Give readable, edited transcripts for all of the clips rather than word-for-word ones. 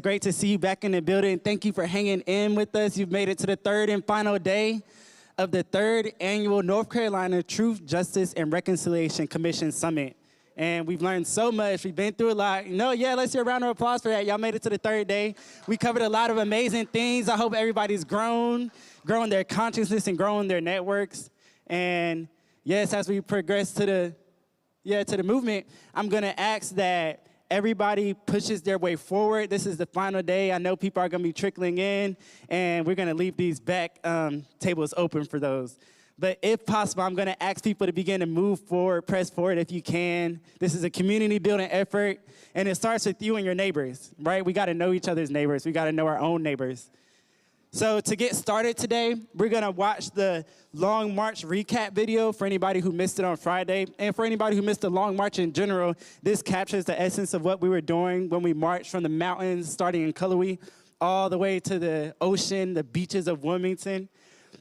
great to see you back in the building. Thank you for hanging in with us. You've made it to the third and final day of the third annual North Carolina Truth, Justice, and Reconciliation Commission Summit. And we've learned so much. We've been through a lot. Let's hear a round of applause for that. Y'all made it to the third day. We covered a lot of amazing things. I hope everybody's growing their consciousness and growing their networks. And yes, as we progress to the movement, I'm gonna ask that everybody pushes their way forward. This is the final day. I know people are gonna be trickling in, and we're gonna leave these back tables open for those. But if possible, I'm gonna ask people to begin to move forward, press forward if you can. This is a community building effort, and it starts with you and your neighbors, right? We gotta know each other's neighbors. We gotta know our own neighbors. So to get started today, we're gonna watch the Long March recap video for anybody who missed it on Friday. And for anybody who missed the Long March in general, this captures the essence of what we were doing when we marched from the mountains, starting in Cullowhee, all the way to the ocean, the beaches of Wilmington.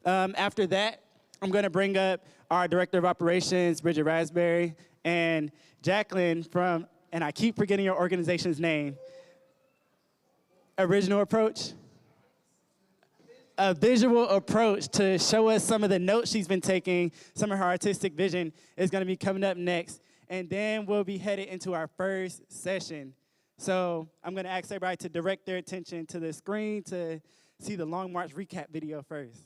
After that, I'm gonna bring up our Director of Operations, Bridget Raspberry, and Jacqueline from, and I keep forgetting your organization's name, Original Approach? A visual approach to show us some of the notes she's been taking, some of her artistic vision is gonna be coming up next. And then we'll be headed into our first session. So I'm gonna ask everybody to direct their attention to the screen to see the Long March recap video first.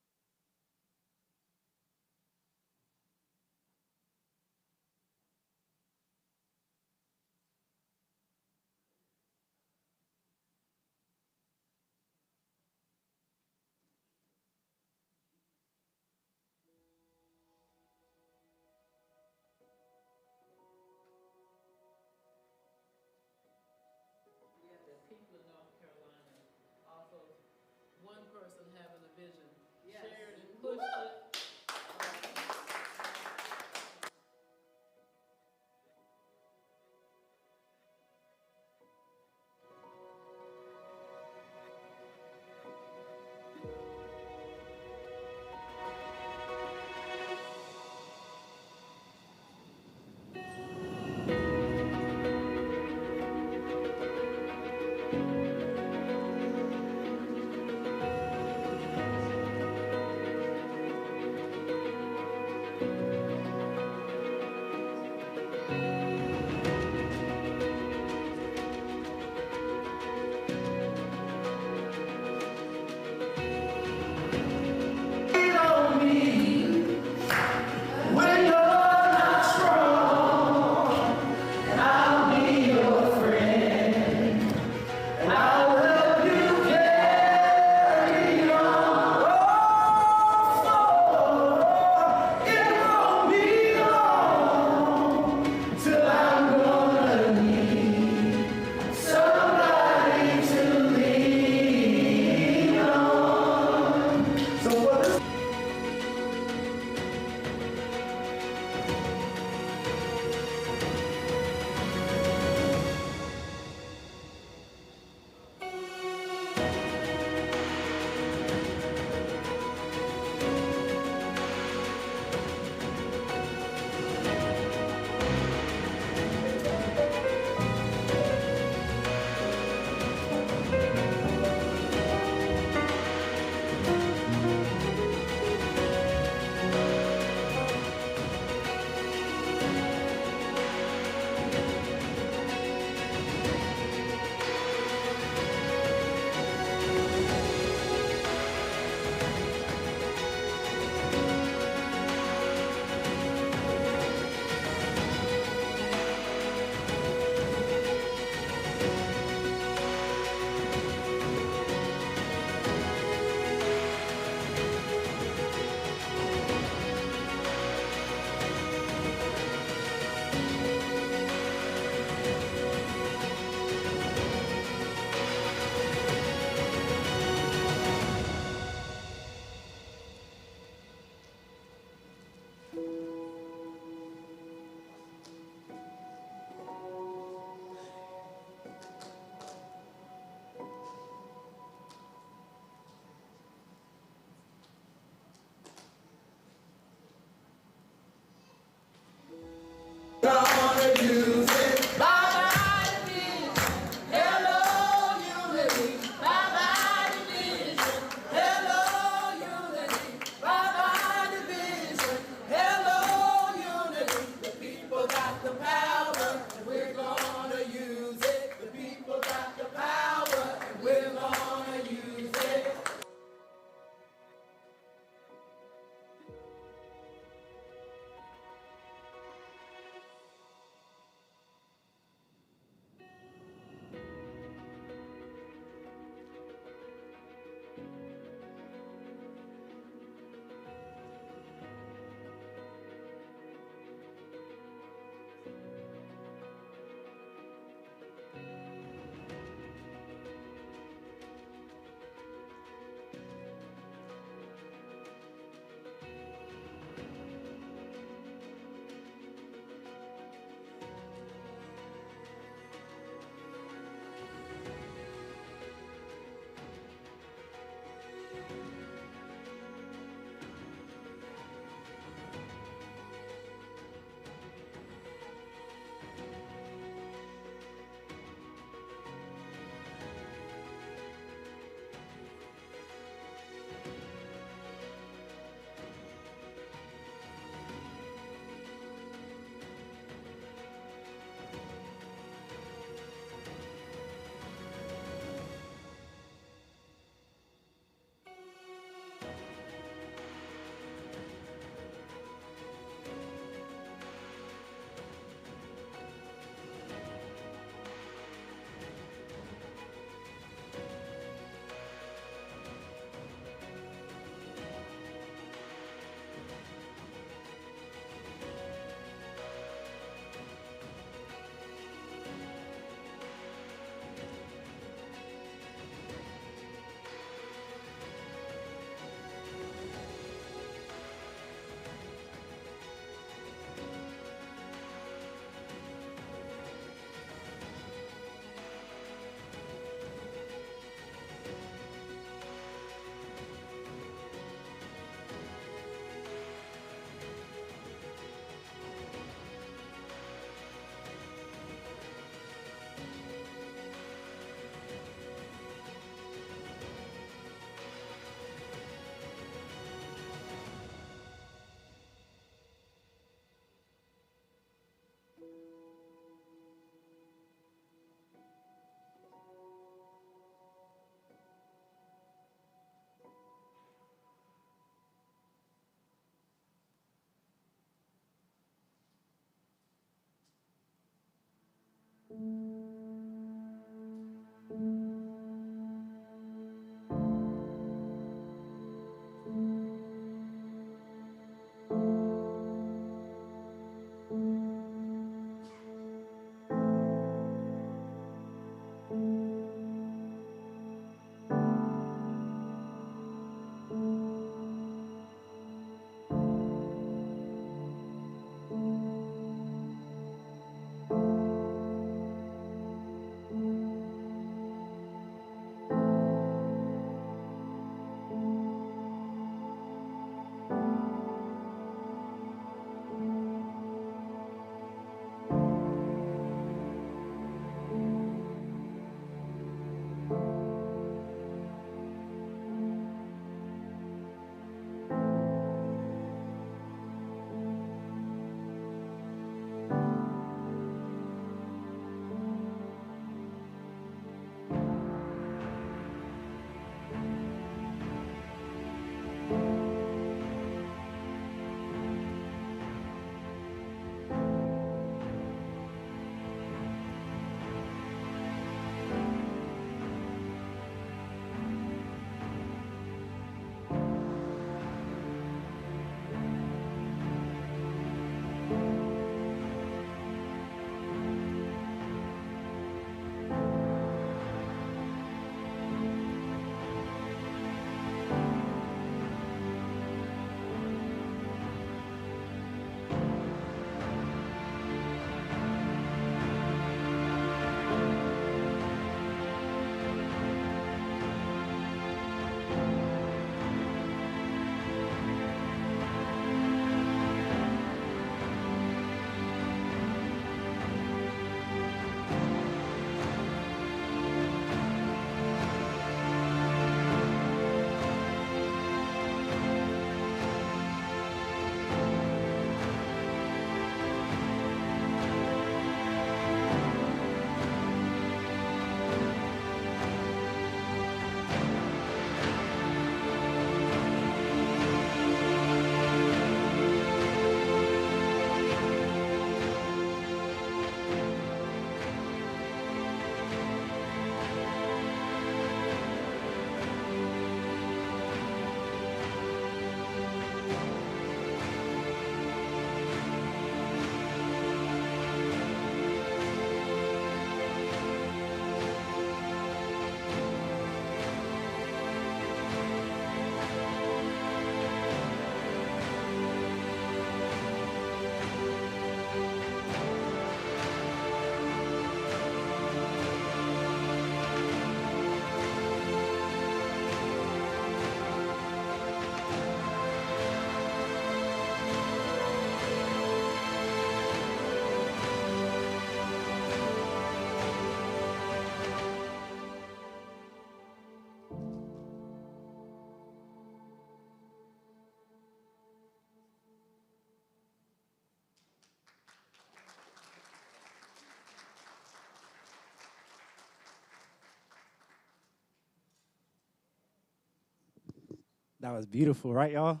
That was beautiful, right, y'all?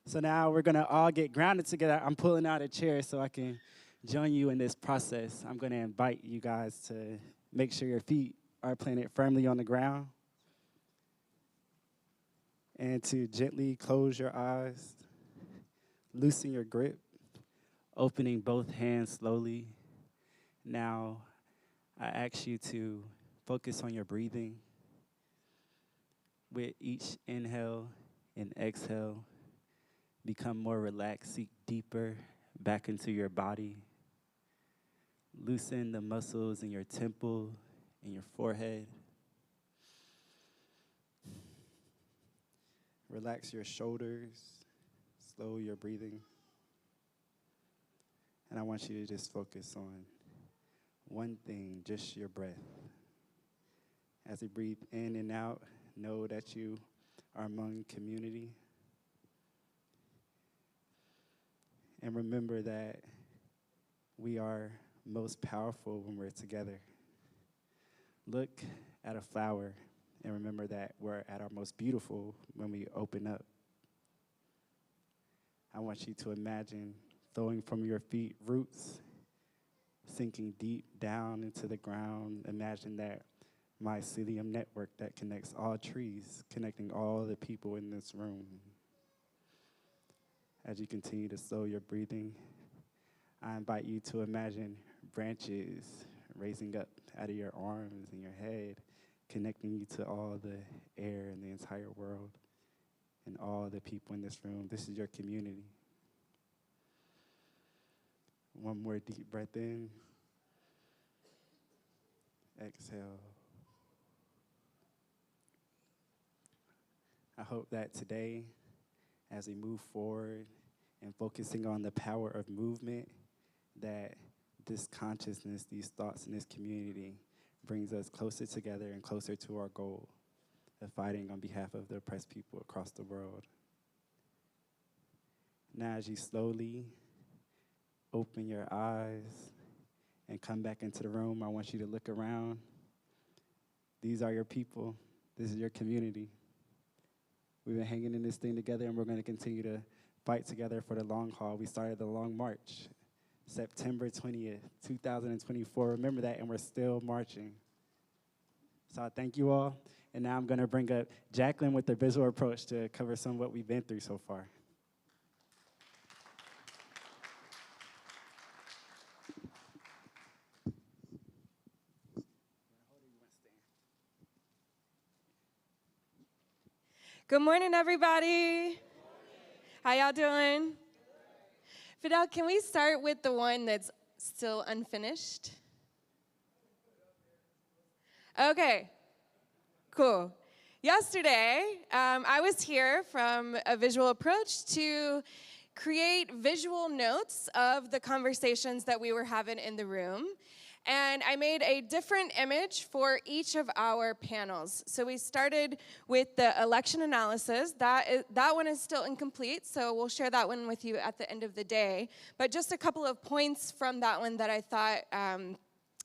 So now we're gonna all get grounded together. I'm pulling out a chair so I can join you in this process. I'm gonna invite you guys to make sure your feet are planted firmly on the ground and to gently close your eyes, loosen your grip, opening both hands slowly. Now, I ask you to focus on your breathing. With each inhale and exhale, become more relaxed, seek deeper back into your body. Loosen the muscles in your temple and your forehead. Relax your shoulders, slow your breathing. And I want you to just focus on one thing, just your breath. As you breathe in and out, know that you are among community. And remember that we are most powerful when we're together. Look at a flower and remember that we're at our most beautiful when we open up. I want you to imagine throwing from your feet roots, sinking deep down into the ground. Imagine that mycelium network that connects all trees, connecting all the people in this room. As you continue to slow your breathing, I invite you to imagine branches raising up out of your arms and your head, connecting you to all the air in the entire world and all the people in this room. This is your community. One more deep breath in. Exhale. I hope that today, as we move forward and focusing on the power of movement, that this consciousness, these thoughts in this community brings us closer together and closer to our goal of fighting on behalf of the oppressed people across the world. Now, as you slowly open your eyes and come back into the room, I want you to look around. These are your people. This is your community. We've been hanging in this thing together, and we're going to continue to fight together for the long haul. We started the long march, September 20th, 2024. Remember that, and we're still marching. So I thank you all. And now I'm going to bring up Jacqueline with the visual approach to cover some of what we've been through so far. Good morning, everybody. How y'all doing? Fidel, can we start with the one that's still unfinished? Okay, cool. Yesterday, I was here from a visual approach to create visual notes of the conversations that we were having in the room. And I made a different image for each of our panels. So we started with the election analysis. That one is still incomplete, so we'll share that one with you at the end of the day. But just a couple of points from that one that I thought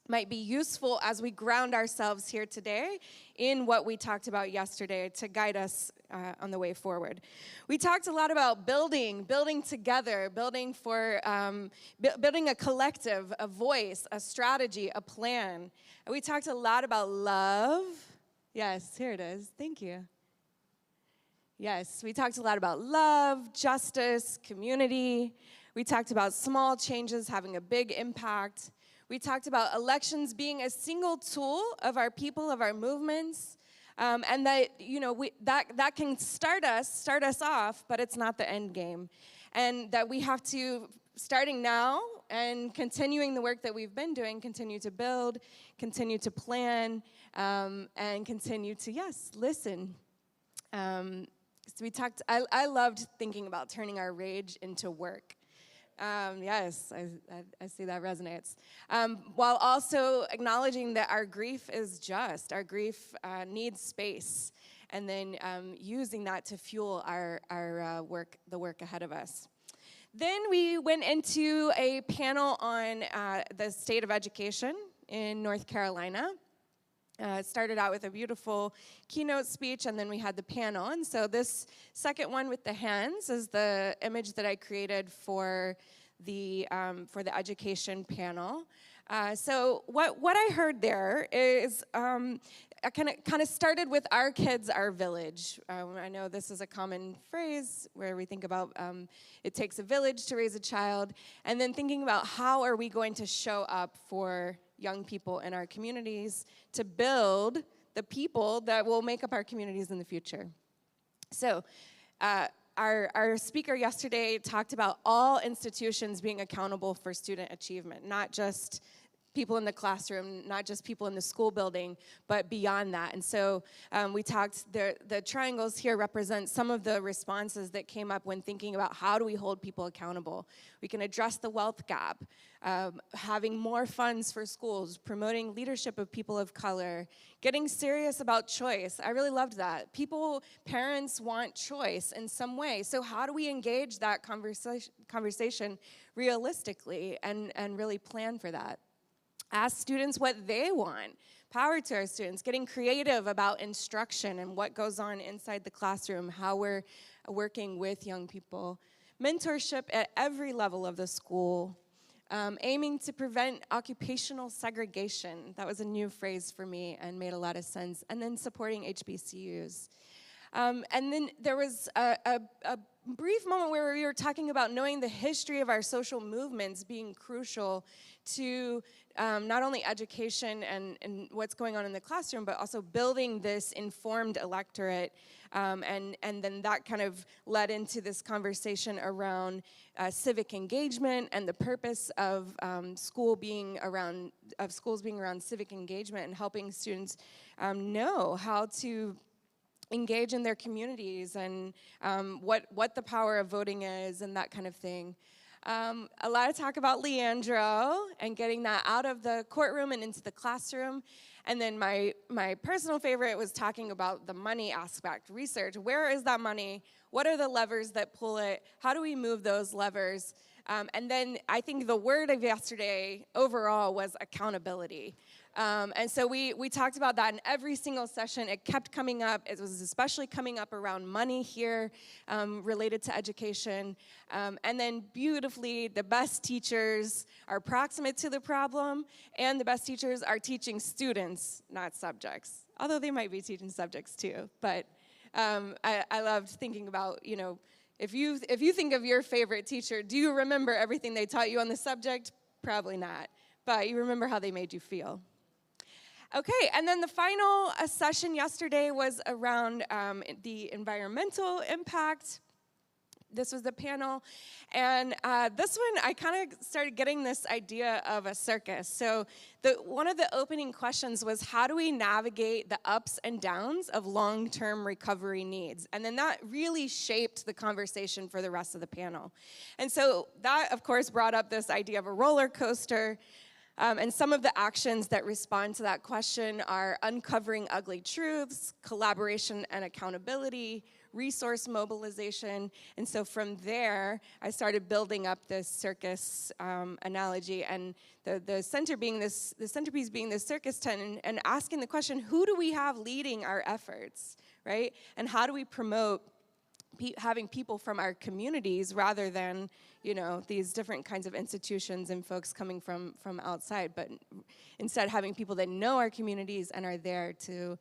might be useful as we ground ourselves here today in what we talked about yesterday to guide us on the way forward. We talked a lot about building together, building a collective, a voice, a strategy, a plan. And we talked a lot about love. Yes, here it is. Thank you. Yes, we talked a lot about love, justice, community. We talked about small changes having a big impact. We talked about elections being a single tool of our people, of our movements, and that that can start us off, but it's not the end game, and that we have to, starting now and continuing the work that we've been doing, continue to build, continue to plan, and continue to listen. So we talked. I loved thinking about turning our rage into work. Yes, I see that resonates. While also acknowledging that our grief is just. Our grief needs space. And then using that to fuel our work, the work ahead of us. Then we went into a panel on the state of education in North Carolina. It started out with a beautiful keynote speech, and then we had the panel. And so this second one with the hands is the image that I created for the education panel. So what I heard there is I kind of started with our kids, our village. I know this is a common phrase where we think about it takes a village to raise a child, and then thinking about how are we going to show up for young people in our communities to build the people that will make up our communities in the future. So our speaker yesterday talked about all institutions being accountable for student achievement, not just people in the classroom, not just people in the school building, but beyond that. And so we talked, the triangles here represent some of the responses that came up when thinking about how do we hold people accountable. We can address the wealth gap, having more funds for schools, promoting leadership of people of color, getting serious about choice. I really loved that. Parents want choice in some way. So how do we engage that conversation realistically and really plan for that? Ask students what they want. Power to our students, getting creative about instruction and what goes on inside the classroom, how we're working with young people. Mentorship at every level of the school. aiming to prevent occupational segregation. That was a new phrase for me and made a lot of sense. And then supporting HBCUs. And then there was a brief moment where we were talking about knowing the history of our social movements being crucial to not only education and what's going on in the classroom, but also building this informed electorate. And then that kind of led into this conversation around civic engagement and the purpose of schools being around civic engagement and helping students know how to engage in their communities and what the power of voting is and that kind of thing. A lot of talk about Leandro and getting that out of the courtroom and into the classroom. And then my personal favorite was talking about the money aspect, research. Where is that money? What are the levers that pull it? How do we move those levers? And then I think the word of yesterday overall was accountability. And so we talked about that in every single session. It kept coming up. It was especially coming up around money here related to education. And then beautifully, the best teachers are proximate to the problem, and the best teachers are teaching students, not subjects. Although they might be teaching subjects too. But I loved thinking about, if you think of your favorite teacher, do you remember everything they taught you on the subject? Probably not. But you remember how they made you feel. Okay, and then the final session yesterday was around the environmental impact. This was the panel. And this one, I kind of started getting this idea of a circus. So one of the opening questions was, how do we navigate the ups and downs of long-term recovery needs? And then that really shaped the conversation for the rest of the panel. And so that, of course, brought up this idea of a roller coaster. And some of the actions that respond to that question are uncovering ugly truths, collaboration and accountability, resource mobilization. And so from there, I started building up this circus analogy, and the centerpiece being this circus tent, and asking the question, who do we have leading our efforts, right? And how do we promote having people from our communities rather than, these different kinds of institutions and folks coming from outside, but instead having people that know our communities and are there to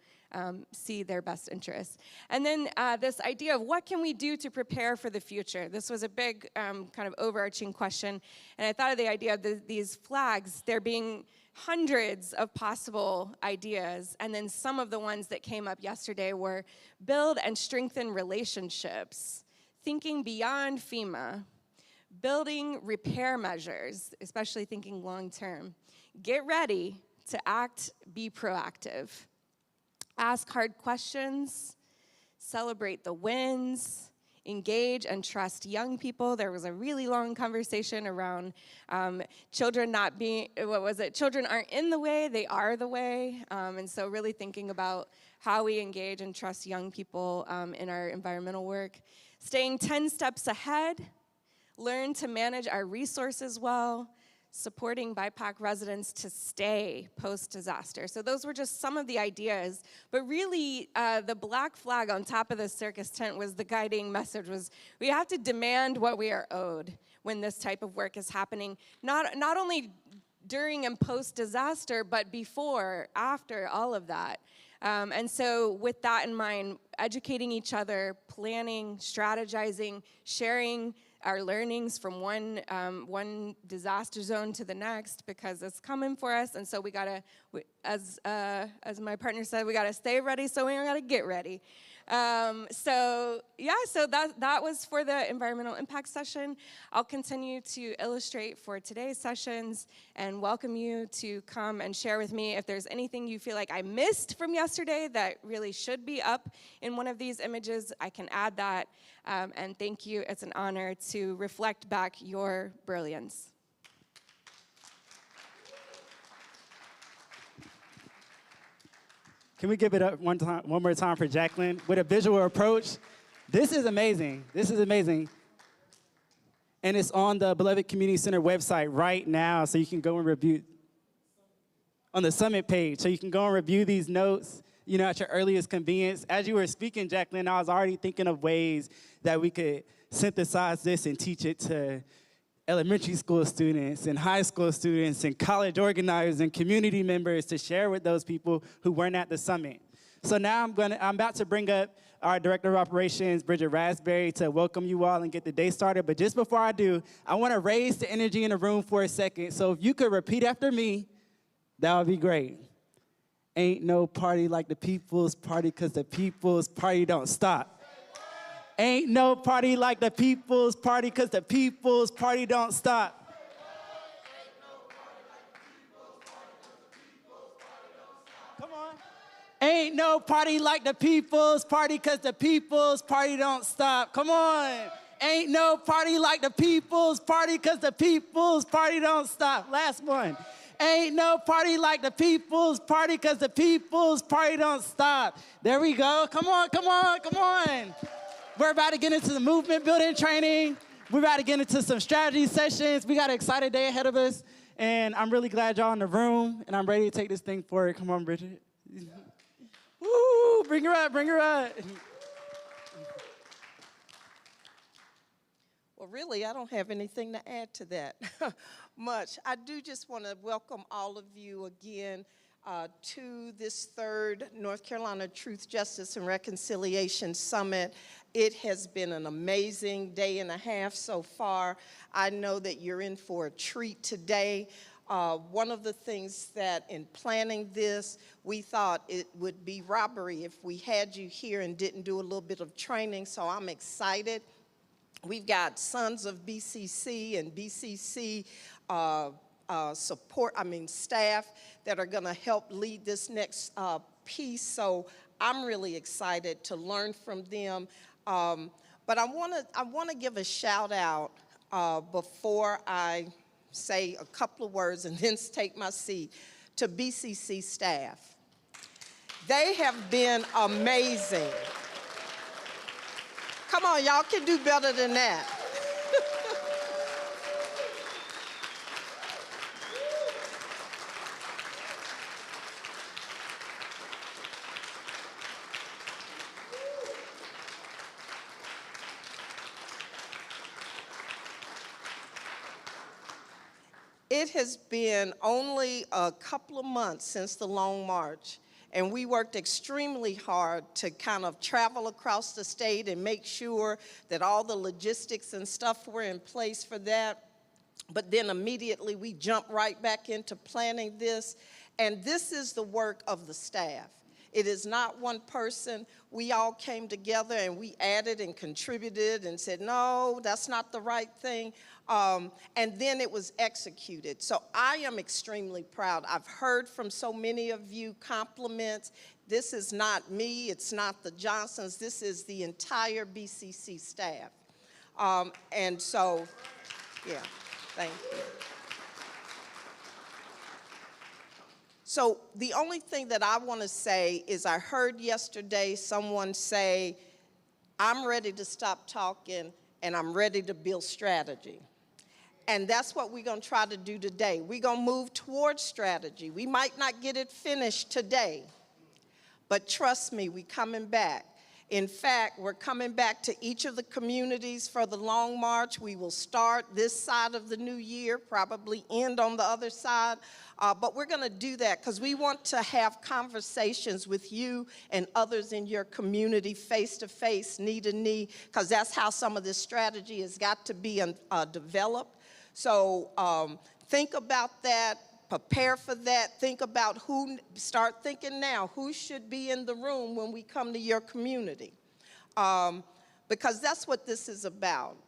see their best interests. And then this idea of what can we do to prepare for the future? This was a big kind of overarching question, and I thought of the idea of these flags, there being hundreds of possible ideas, and then some of the ones that came up yesterday were build and strengthen relationships, thinking beyond FEMA, building repair measures, especially thinking long-term, get ready to act, be proactive, ask hard questions, celebrate the wins, engage and trust young people. There was a really long conversation around children children aren't in the way, they are the way. And so really thinking about how we engage and trust young people in our environmental work. Staying 10 steps ahead, learn to manage our resources well, supporting BIPOC residents to stay post-disaster. So those were just some of the ideas, but really the black flag on top of the circus tent was the guiding message was we have to demand what we are owed when this type of work is happening, not only during and post-disaster, but before, after, all of that. And so with that in mind, educating each other, planning, strategizing, sharing our learnings from one disaster zone to the next, because it's coming for us, and so we gotta, as my partner said, we gotta stay ready, so we gotta get ready. So that was for the environmental impact session. I'll continue to illustrate for today's sessions and welcome you to come and share with me if there's anything you feel like I missed from yesterday that really should be up in one of these images. I can add that, and thank you. It's an honor to reflect back your brilliance. Can we give it up one more time for Jacqueline with a visual approach? This is amazing. This is amazing. And it's on the Beloved Community Center website right now, so you can go and review on the summit page. So you can go and review these notes, at your earliest convenience. As you were speaking, Jacqueline, I was already thinking of ways that we could synthesize this and teach it to elementary school students and high school students and college organizers and community members to share with those people who weren't at the summit. So now I'm about to bring up our Director of Operations, Bridget Raspberry, to welcome you all and get the day started. But just before I do, I want to raise the energy in the room for a second. So if you could repeat after me, that would be great. Ain't no party like the people's party, because the people's party don't stop. Ain't no party like the people's party, because the people's party don't stop. Come on. Ain't no party like the people's party, because the people's party don't stop. Come on. Ain't no party like the people's party, because the people's party don't stop. Last one. Ain't no party like the people's party, because the people's party don't stop. There we go. Come on, come on, come on. We're about to get into the movement building training. We're about to get into some strategy sessions. We got an exciting day ahead of us, and I'm really glad y'all in the room, and I'm ready to take this thing forward. Come on, Bridget. Woo, bring her up, bring her up. Well, really, I don't have anything to add to that much. I do just want to welcome all of you again to this third North Carolina Truth, Justice, and Reconciliation Summit. It has been an amazing day and a half so far. I know that you're in for a treat today. One of the things that in planning this, we thought it would be robbery if we had you here and didn't do a little bit of training, so I'm excited. We've got sons of BCC and BCC staff that are going to help lead this next piece. So I'm really excited to learn from them. But I want to give a shout out before I say a couple of words and then take my seat to BCC staff. They have been amazing. Come on, y'all can do better than that. It has been only a couple of months since the Long March, and we worked extremely hard to kind of travel across the state and make sure that all the logistics and stuff were in place for that. But then immediately we jumped right back into planning this, and this is the work of the staff. It is not one person. We all came together and we added and contributed and said, no, that's not the right thing. And then it was executed. So I am extremely proud. I've heard from so many of you compliments. This is not me, it's not the Johnsons, this is the entire BCC staff. And so, yeah, thank you. So the only thing that I want to say is I heard yesterday someone say, I'm ready to stop talking and I'm ready to build strategy. And that's what we're going to try to do today. We're going to move towards strategy. We might not get it finished today, but trust me, we're coming back. In fact, we're coming back to each of the communities for the Long March. We will start this side of the new year, probably end on the other side. But we're going to do that because we want to have conversations with you and others in your community face-to-face, knee-to-knee, because that's how some of this strategy has got to be developed. So think about that. Prepare for that. Think about start thinking now, who should be in the room when we come to your community? Because that's what this is about.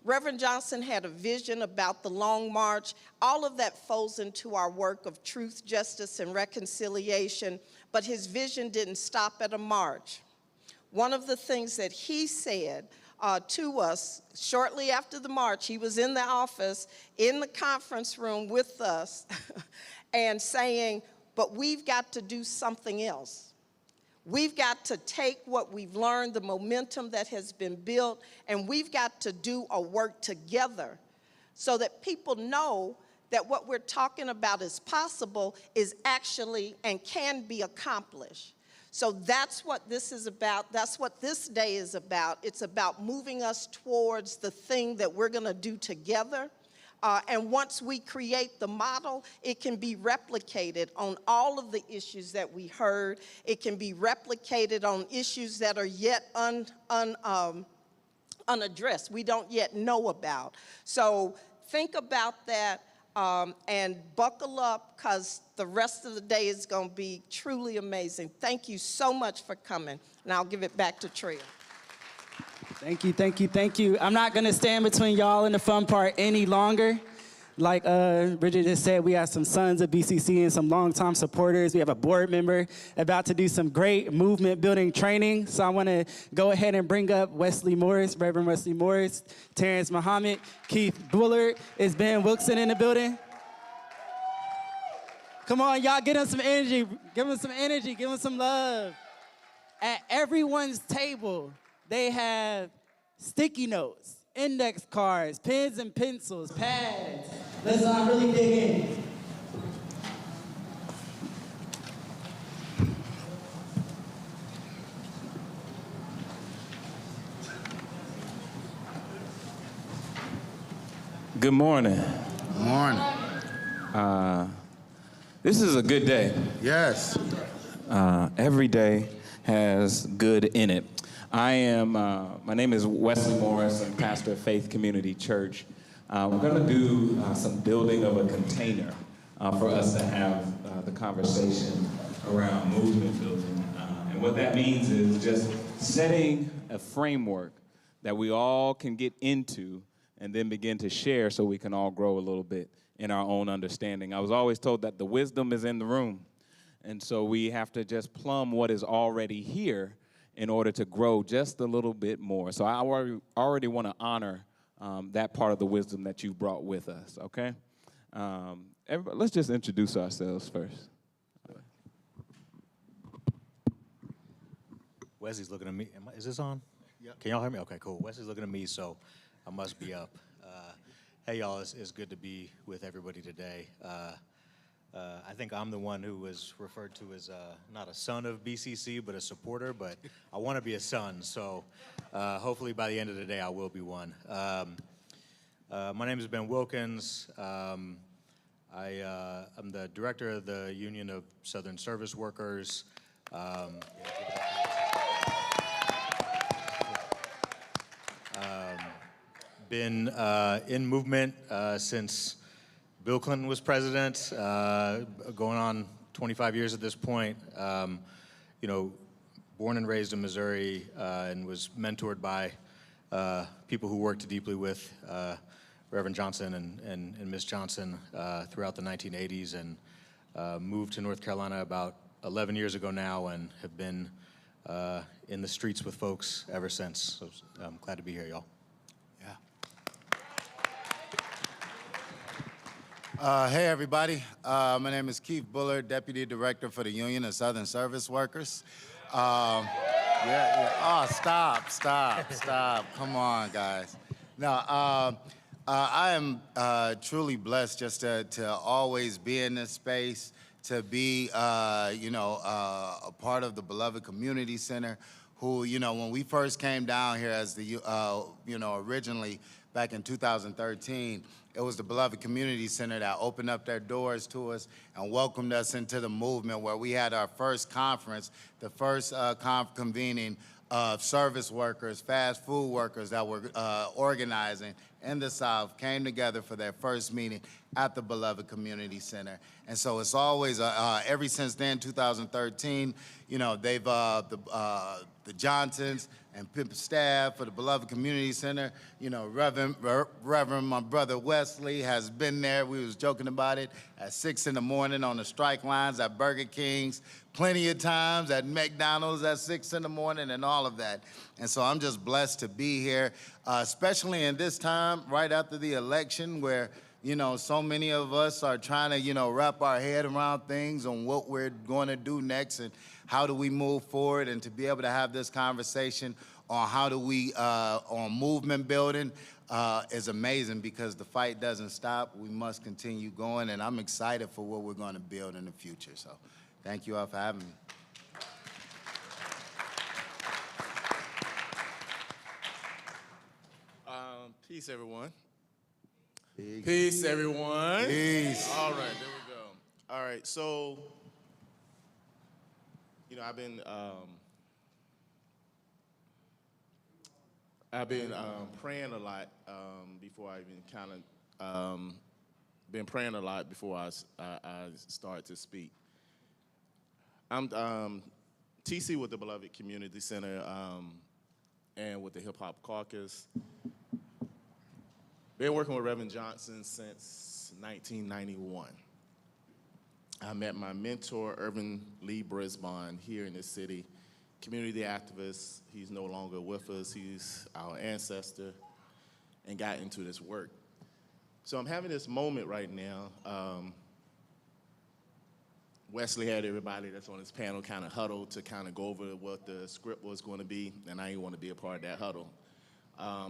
Reverend Johnson had a vision about the Long March. All of that folds into our work of truth, justice, and reconciliation, but his vision didn't stop at a march. One of the things that he said to us shortly after the march, he was in the office, in the conference room with us, and saying, but we've got to do something else. We've got to take what we've learned, the momentum that has been built, and we've got to do a work together so that people know that what we're talking about is possible, is actually and can be accomplished. So that's what this is about. That's what this day is about. It's about moving us towards the thing that we're going to do together. And once we create the model, it can be replicated on all of the issues that we heard. It can be replicated on issues that are yet unaddressed, we don't yet know about. So think about that and buckle up, because the rest of the day is going to be truly amazing. Thank you so much for coming, and I'll give it back to Tria. Thank you, thank you, thank you. I'm not gonna stand between y'all and the fun part any longer. Like Bridget just said, we have some sons of BCC and some longtime supporters. We have a board member about to do some great movement building training. So I wanna go ahead and bring up Wesley Morris, Reverend Wesley Morris, Terrence Muhammad, Keith Bullard. Is Ben Wilson in the building? Come on, y'all, get him some energy. Give him some energy, give him some love. At everyone's table, they have sticky notes, index cards, pens and pencils, pads. Let's really dig in. Good morning. Good morning. This is a good day. Yes. Every day has good in it. My name is Wesley Morris. I'm pastor of Faith Community Church. We're going to do some building of a container for us to have the conversation around movement building. And what that means is just setting a framework that we all can get into and then begin to share so we can all grow a little bit in our own understanding. I was always told that the wisdom is in the room. And so we have to just plumb what is already here in order to grow just a little bit more. So I already want to honor that part of the wisdom that you brought with us, okay? Everybody, let's just introduce ourselves first. Wesley's looking at me. Is this on? Yep. Can y'all hear me? Okay, cool. Wesley's looking at me, so I must be up. Hey, y'all, it's good to be with everybody today. I think I'm the one who was referred to as not a son of BCC, but a supporter, but I want to be a son, so hopefully by the end of the day I will be one. My name is Ben Wilkins. I'm the director of the Union of Southern Service Workers. Been in movement since Bill Clinton was president, going on 25 years at this point. Born and raised in Missouri and was mentored by people who worked deeply with Reverend Johnson and Miss Johnson throughout the 1980s, and moved to North Carolina about 11 years ago now, and have been in the streets with folks ever since. So I'm glad to be here, y'all. Hey, everybody. My name is Keith Bullard, Deputy Director for the Union of Southern Service Workers. Oh, stop. Come on, guys. No, I am truly blessed just to always be in this space, to be, a part of the beloved community center, who, when we first came down here as the, originally back in 2013, it was the Beloved Community Center that opened up their doors to us and welcomed us into the movement, where we had our first conference, the first convening of service workers, fast food workers that were organizing in the South, came together for their first meeting at the Beloved Community Center. And so it's always, ever since then, 2013, they've, the Johnsons and Pimp staff for the Beloved Community Center, Reverend, my brother Wesley has been there. We was joking about it at 6 in the morning on the strike lines at Burger King's, plenty of times at McDonald's at 6 in the morning and all of that. And so I'm just blessed to be here, especially in this time right after the election, where so many of us are trying to, wrap our head around things on what we're going to do next and how do we move forward, and to be able to have this conversation on how do we, on movement building is amazing, because the fight doesn't stop. We must continue going, and I'm excited for what we're going to build in the future. So thank you all for having me. Peace, everyone. Peace, everyone. Peace. All right, there we go. All right, so, I've been praying a lot before I even kind of been praying a lot before I start to speak. I'm TC with the Beloved Community Center and with the Hip Hop Caucus. Been working with Reverend Johnson since 1991. I met my mentor, Urban Lee Brisbane, here in this city, community activist. He's no longer with us. He's our ancestor, and got into this work. So I'm having this moment right now. Wesley had everybody that's on this panel kind of huddled to kind of go over what the script was going to be, and I didn't want to be a part of that huddle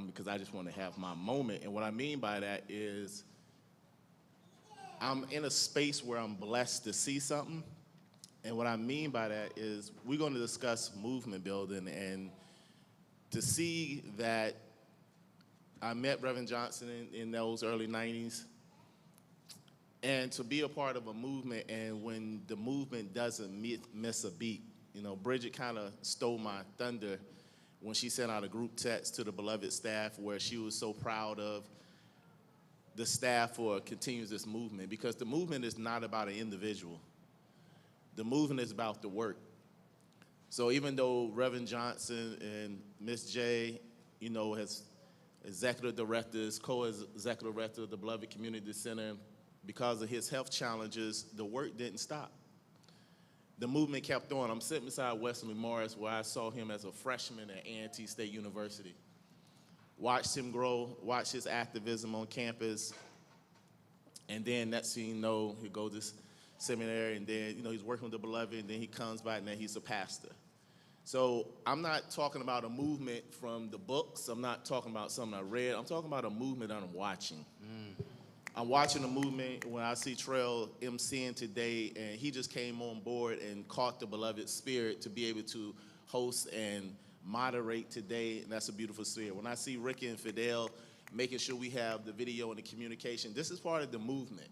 because I just want to have my moment. And what I mean by that is I'm in a space where I'm blessed to see something. And what I mean by that is we're going to discuss movement building, and to see that I met Reverend Johnson in those early 90s, and to be a part of a movement, and when the movement doesn't miss a beat. Bridget kind of stole my thunder when she sent out a group text to the Beloved staff where she was so proud of the staff for continues this movement, because the movement is not about an individual. The movement is about the work. So even though Reverend Johnson and Miss J, as executive directors, co-executive director of the Beloved Community Center, because of his health challenges, the work didn't stop. The movement kept on. I'm sitting beside Wesley Morris, where I saw him as a freshman at A&T State University. Watched him grow, watched his activism on campus, and then next thing you know, he goes to seminary, and then he's working with the Beloved, and then he comes back, and then he's a pastor. So I'm not talking about a movement from the books. I'm not talking about something I read. I'm talking about a movement that I'm watching. I'm watching a movement when I see Trail emceeing today, and he just came on board and caught the Beloved spirit to be able to host and moderate today, and that's a beautiful spirit. When I see Ricky and Fidel making sure we have the video and the communication, this is part of the movement.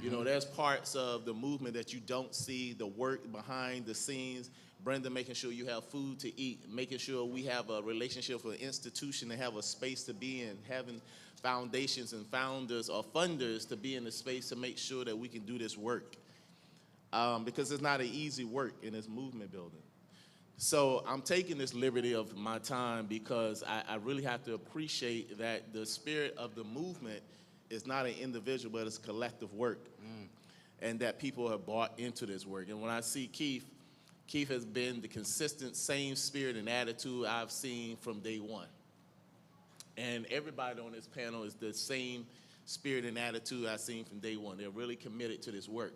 There's parts of the movement that you don't see, the work behind the scenes. Brenda making sure you have food to eat, making sure we have a relationship with an institution to have a space to be in, having foundations and founders or funders to be in the space to make sure that we can do this work. Because it's not an easy work in this movement building. So I'm taking this liberty of my time because I really have to appreciate that the spirit of the movement is not an individual, but it's collective work. And that people have bought into this work. And when I see Keith has been the consistent same spirit and attitude I've seen from day one. And everybody on this panel is the same spirit and attitude I've seen from day one. They're really committed to this work.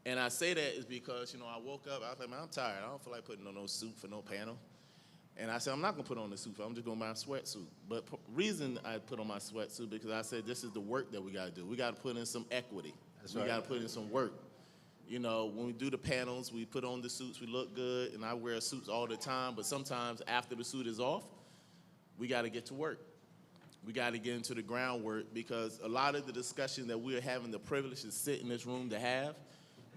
And I say that is because, I woke up, I was like, man, I'm tired. I don't feel like putting on no suit for no panel. And I said, I'm not going to put on the suit. I'm just going to buy a sweatsuit. But reason I put on my sweatsuit because I said this is the work that we got to do. We got to put in some equity. We got to put in some work. When we do the panels, we put on the suits, we look good, and I wear suits all the time. But sometimes after the suit is off, we got to get to work. We got to get into the groundwork because a lot of the discussion that we're having the privilege to sit in this room to have,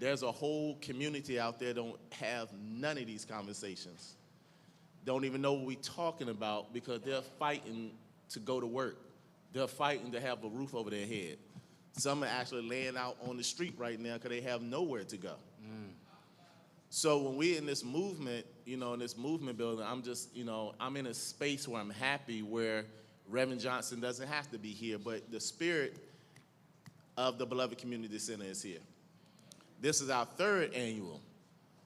there's a whole community out there that don't have none of these conversations. Don't even know what we're talking about because they're fighting to go to work. They're fighting to have a roof over their head. Some are actually laying out on the street right now because they have nowhere to go. So when we're in this movement, in this movement building, I'm just, I'm in a space where I'm happy where Reverend Johnson doesn't have to be here, but the spirit of the Beloved Community Center is here. This is our 3rd annual.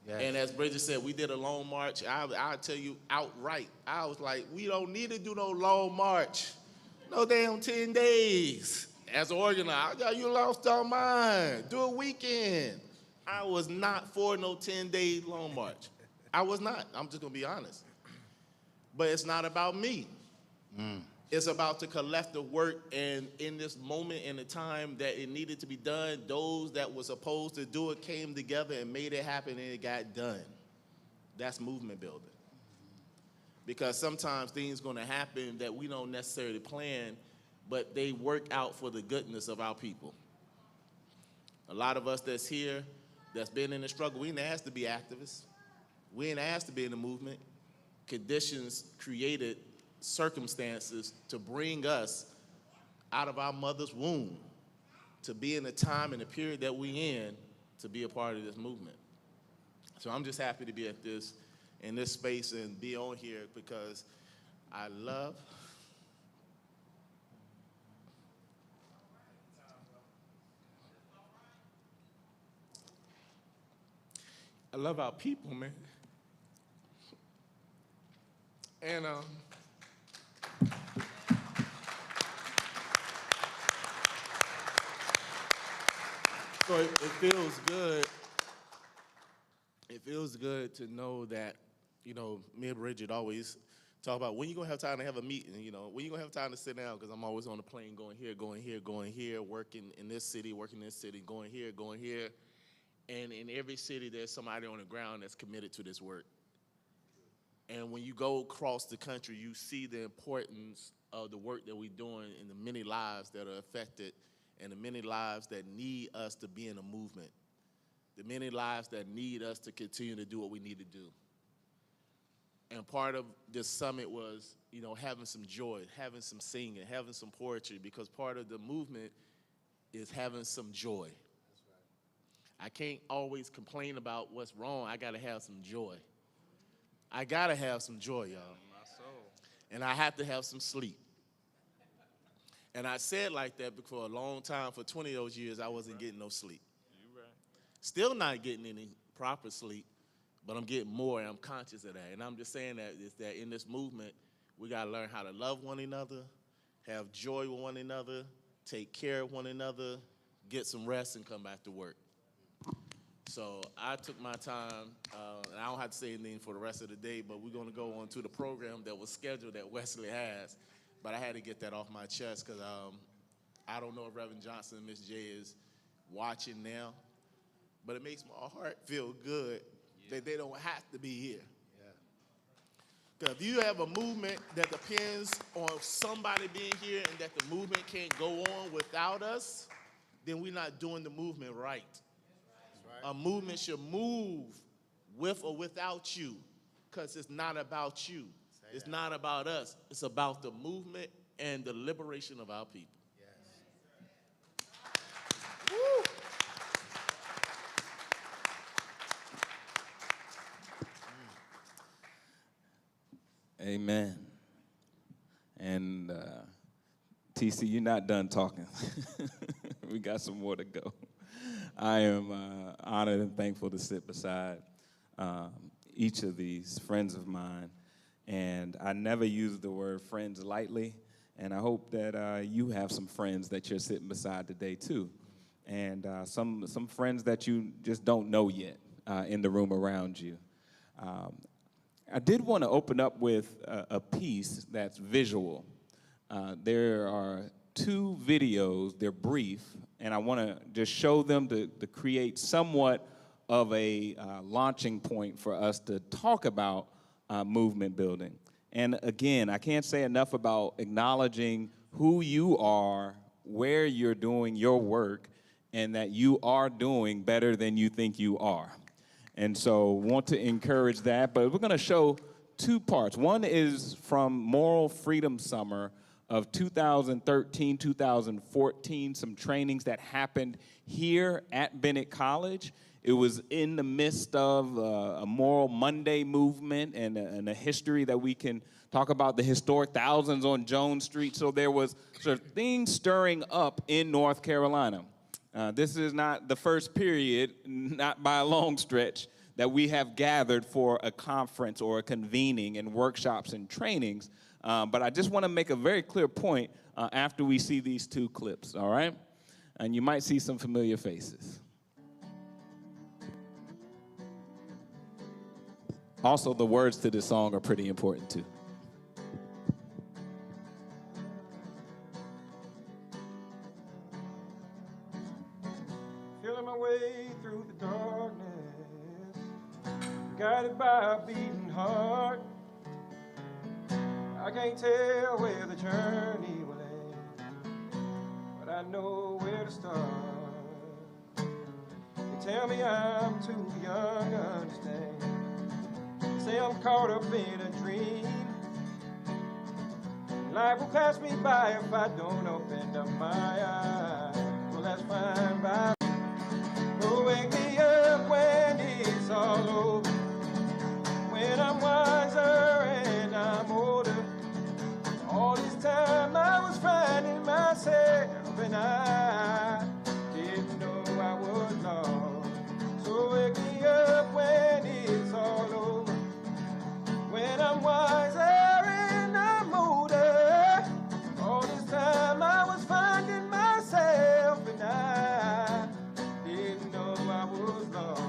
Yes. And as Bridget said, we did a long march. I'll tell you outright, I was like, we don't need to do no long march. No damn 10 days. As an organizer, you lost our mind. Do a weekend. I was not for no 10-day long march. I was not. I'm just going to be honest. But it's not about me. It's about the collective work, and in this moment in the time that it needed to be done, those that were supposed to do it came together and made it happen, and it got done. That's movement building. because sometimes things going to happen that we don't necessarily plan, but they work out for the goodness of our people. A lot of us that's here, that's been in the struggle, we ain't asked to be activists. We ain't asked to be in the movement. Conditions created circumstances to bring us out of our mother's womb, to be in the time and the period that we in, to be a part of this movement. So I'm just happy to be in this space and be on here because I love our people, man. And so it feels good. It feels good to know that, you know, me and Bridget always talk about when you gonna have time to have a meeting, you know, when you gonna have time to sit down, because I'm always on the plane going here, working in this city, going here. And in every city, there's somebody on the ground that's committed to this work. And when you go across the country, you see the importance of the work that we're doing and the many lives that are affected and the many lives that need us to be in a movement, the many lives that need us to continue to do what we need to do. And part of this summit was, you know, having some joy, having some singing, having some poetry, because part of the movement is having some joy. That's right. I can't always complain about what's wrong. I got to have some joy. I got to have some joy, y'all. My soul. And I have to have some sleep. And I said like that because for a long time, for 20 of those years, I wasn't getting no sleep. You're right. Still not getting any proper sleep, but I'm getting more, and I'm conscious of that. And I'm just saying that is that in this movement, we got to learn how to love one another, have joy with one another, take care of one another, get some rest, and come back to work. So I took my time, and I don't have to say anything for the rest of the day, but we're going to go on to the program that was scheduled that Wesley has. But I had to get that off my chest because I don't know if Reverend Johnson and Miss J is watching now, but it makes my heart feel good that they don't have to be here. Because if you have a movement that depends on somebody being here and that the movement can't go on without us, then we're not doing the movement right. A movement should move with or without you because it's not about you. It's not about us. It's about the movement and the liberation of our people. Yes. Woo. Amen. And TC, you're not done talking. We got some more to go. I am honored and thankful to sit beside each of these friends of mine. And I never use the word friends lightly. And I hope that you have some friends that you're sitting beside today, too. And some friends that you just don't know yet in the room around you. I did want to open up with a piece that's visual. There are 2 videos. They're brief. And I want to just show them to create somewhat of a launching point for us to talk about movement building. And again, I can't say enough about acknowledging who you are, where you're doing your work, and that you are doing better than you think you are. And so want to encourage that. But we're going to show 2 parts. One is from Moral Freedom Summer of 2013, 2014, some trainings that happened here at Bennett College. It was in the midst of a Moral Monday movement and a history that we can talk about, the historic thousands on Jones Street. So there was sort of things stirring up in North Carolina. This is not the first period, not by a long stretch, that we have gathered for a conference or a convening and workshops and trainings. But I just want to make a very clear point after we see these 2 clips, all right? And you might see some familiar faces. Also, the words to this song are pretty important, too. Feeling my way through the darkness, guided by a beating heart. I can't tell where the journey will end, but I know where to start. They tell me I'm too young to understand. They say I'm caught up in a dream. Life will pass me by if I don't open up my eyes. Well, that's fine by me. Oh, wake me up when it's all over, when I'm wiser and I'm older. All this time I was finding myself and I didn't know I was lost. So wake me up when it's all over, when I'm wiser and I'm older. All this time I was finding myself and I didn't know I was lost.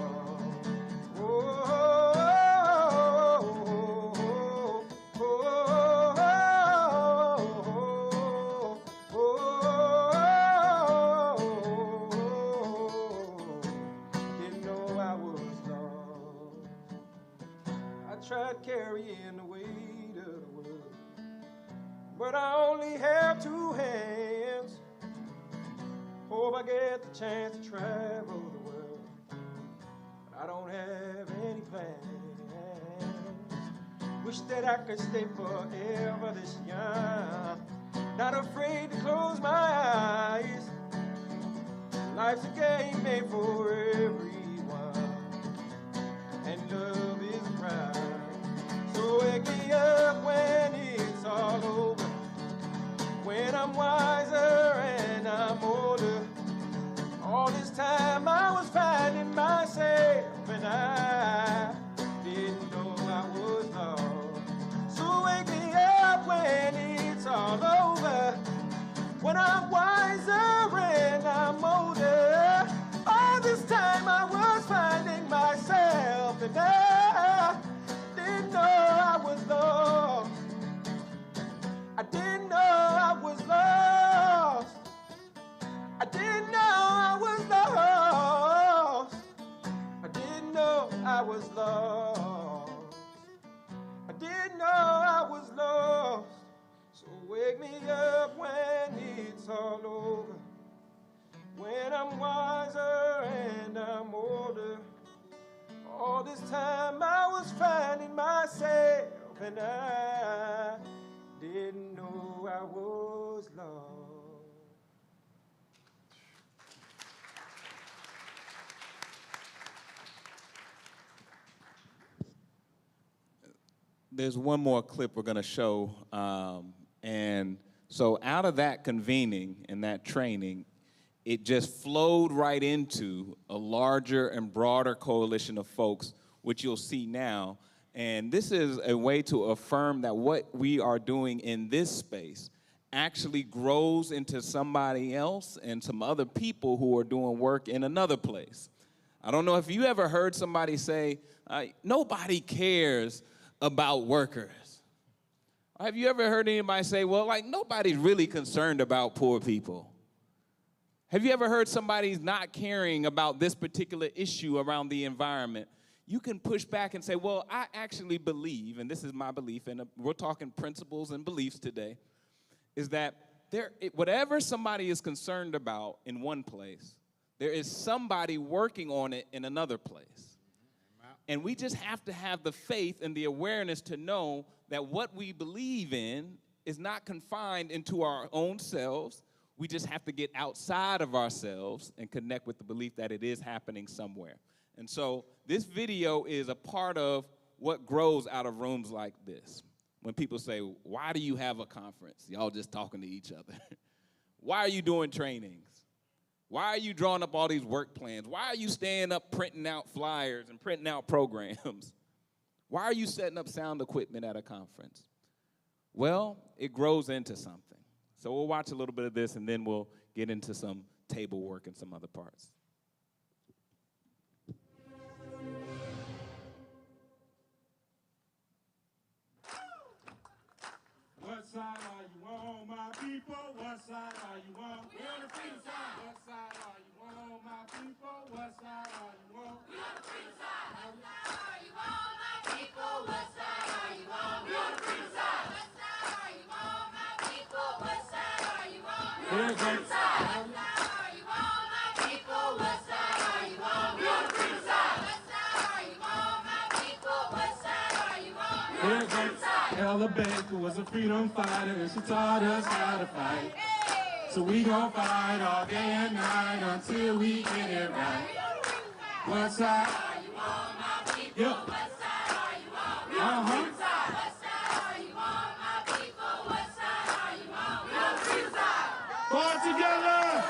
Didn't know I was lost. I tried carrying the weight of the world, but I only have two hands. Hope I get the chance to travel the world, but I don't have any plans. Wish that I could stay forever this young, not afraid to close my eyes. Life's a game made for everyone, and love is a prize. So wake me up when it's all over, when I'm wiser and I'm older. All this time I was finding myself and I didn't know I was lost. So wake me up when it's all over, when I'm wiser and I'm older. All this time I was finding myself and I didn't know I was lost. I didn't know I was lost. I didn't know I was lost. I didn't know I was lost. I didn't know I was lost. So wake me up when it's all over, when I'm wiser and I'm older. All this time I was finding myself and I didn't know I was lost. There's one more clip we're going to show. And so out of that convening and that training, it just flowed right into a larger and broader coalition of folks, which you'll see now. And this is a way to affirm that what we are doing in this space actually grows into somebody else and some other people who are doing work in another place. I don't know if you ever heard somebody say, nobody cares about workers. Have you ever heard anybody say, well, like, nobody's really concerned about poor people? Have you ever heard somebody's not caring about this particular issue around the environment? You can push back and say, well, I actually believe, and this is my belief, and we're talking principles and beliefs today, is that whatever somebody is concerned about in one place, there is somebody working on it in another place. And we just have to have the faith and the awareness to know that what we believe in is not confined into our own selves. We just have to get outside of ourselves and connect with the belief that it is happening somewhere. And so this video is a part of what grows out of rooms like this. When people say, why do you have a conference? Y'all just talking to each other. Why are you doing trainings? Why are you drawing up all these work plans? Why are you staying up printing out flyers and printing out programs? Why are you setting up sound equipment at a conference? Well, it grows into something. So we'll watch a little bit of this, and then we'll get into some table work and some other parts. What side are you on, my people? What side are you on? We on the freedom side. What side are you on, my people? What side are you on? We on the freedom side. What side are you on, my people? What side are you on? We on the freedom side. What side Here comes. Here comes Ella Baker was a freedom fighter and she taught us how to fight. So we gon' fight all day and night until we get it right. What side? Yep. Uh-huh. Fall together!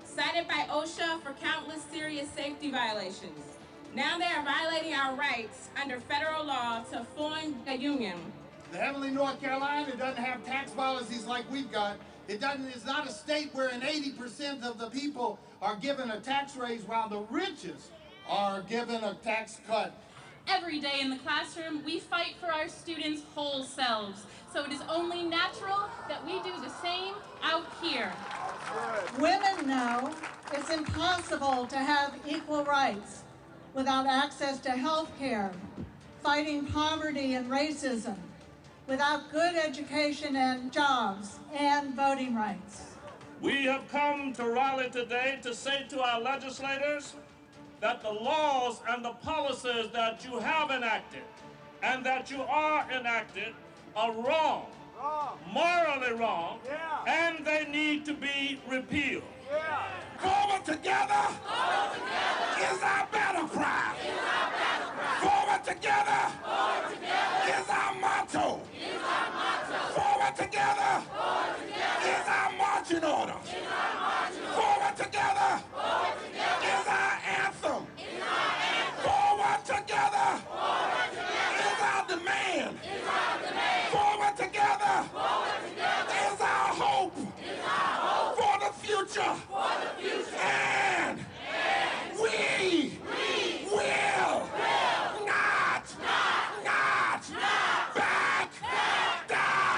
Cited by OSHA for countless serious safety violations. Now they are violating our rights under federal law to form a union. The heavenly North Carolina doesn't have tax policies like we've got. It's not a state where 80% of the people are given a tax raise while the richest are given a tax cut. Every day in the classroom, we fight for our students' whole selves. So it is only natural that we do the same out here. Women know it's impossible to have equal rights without access to health care, fighting poverty and racism, without good education and jobs, and voting rights. We have come to rally today to say to our legislators that the laws and the policies that you have enacted and that you are enacted are wrong, morally wrong, and they need to be repealed. Forward together, is our battle cry. Forward together, is our motto. Forward together, is our marching order. Forward together, is our anthem. Forward together, is our demand. Forward together, is our hope for the future. And we will not back down.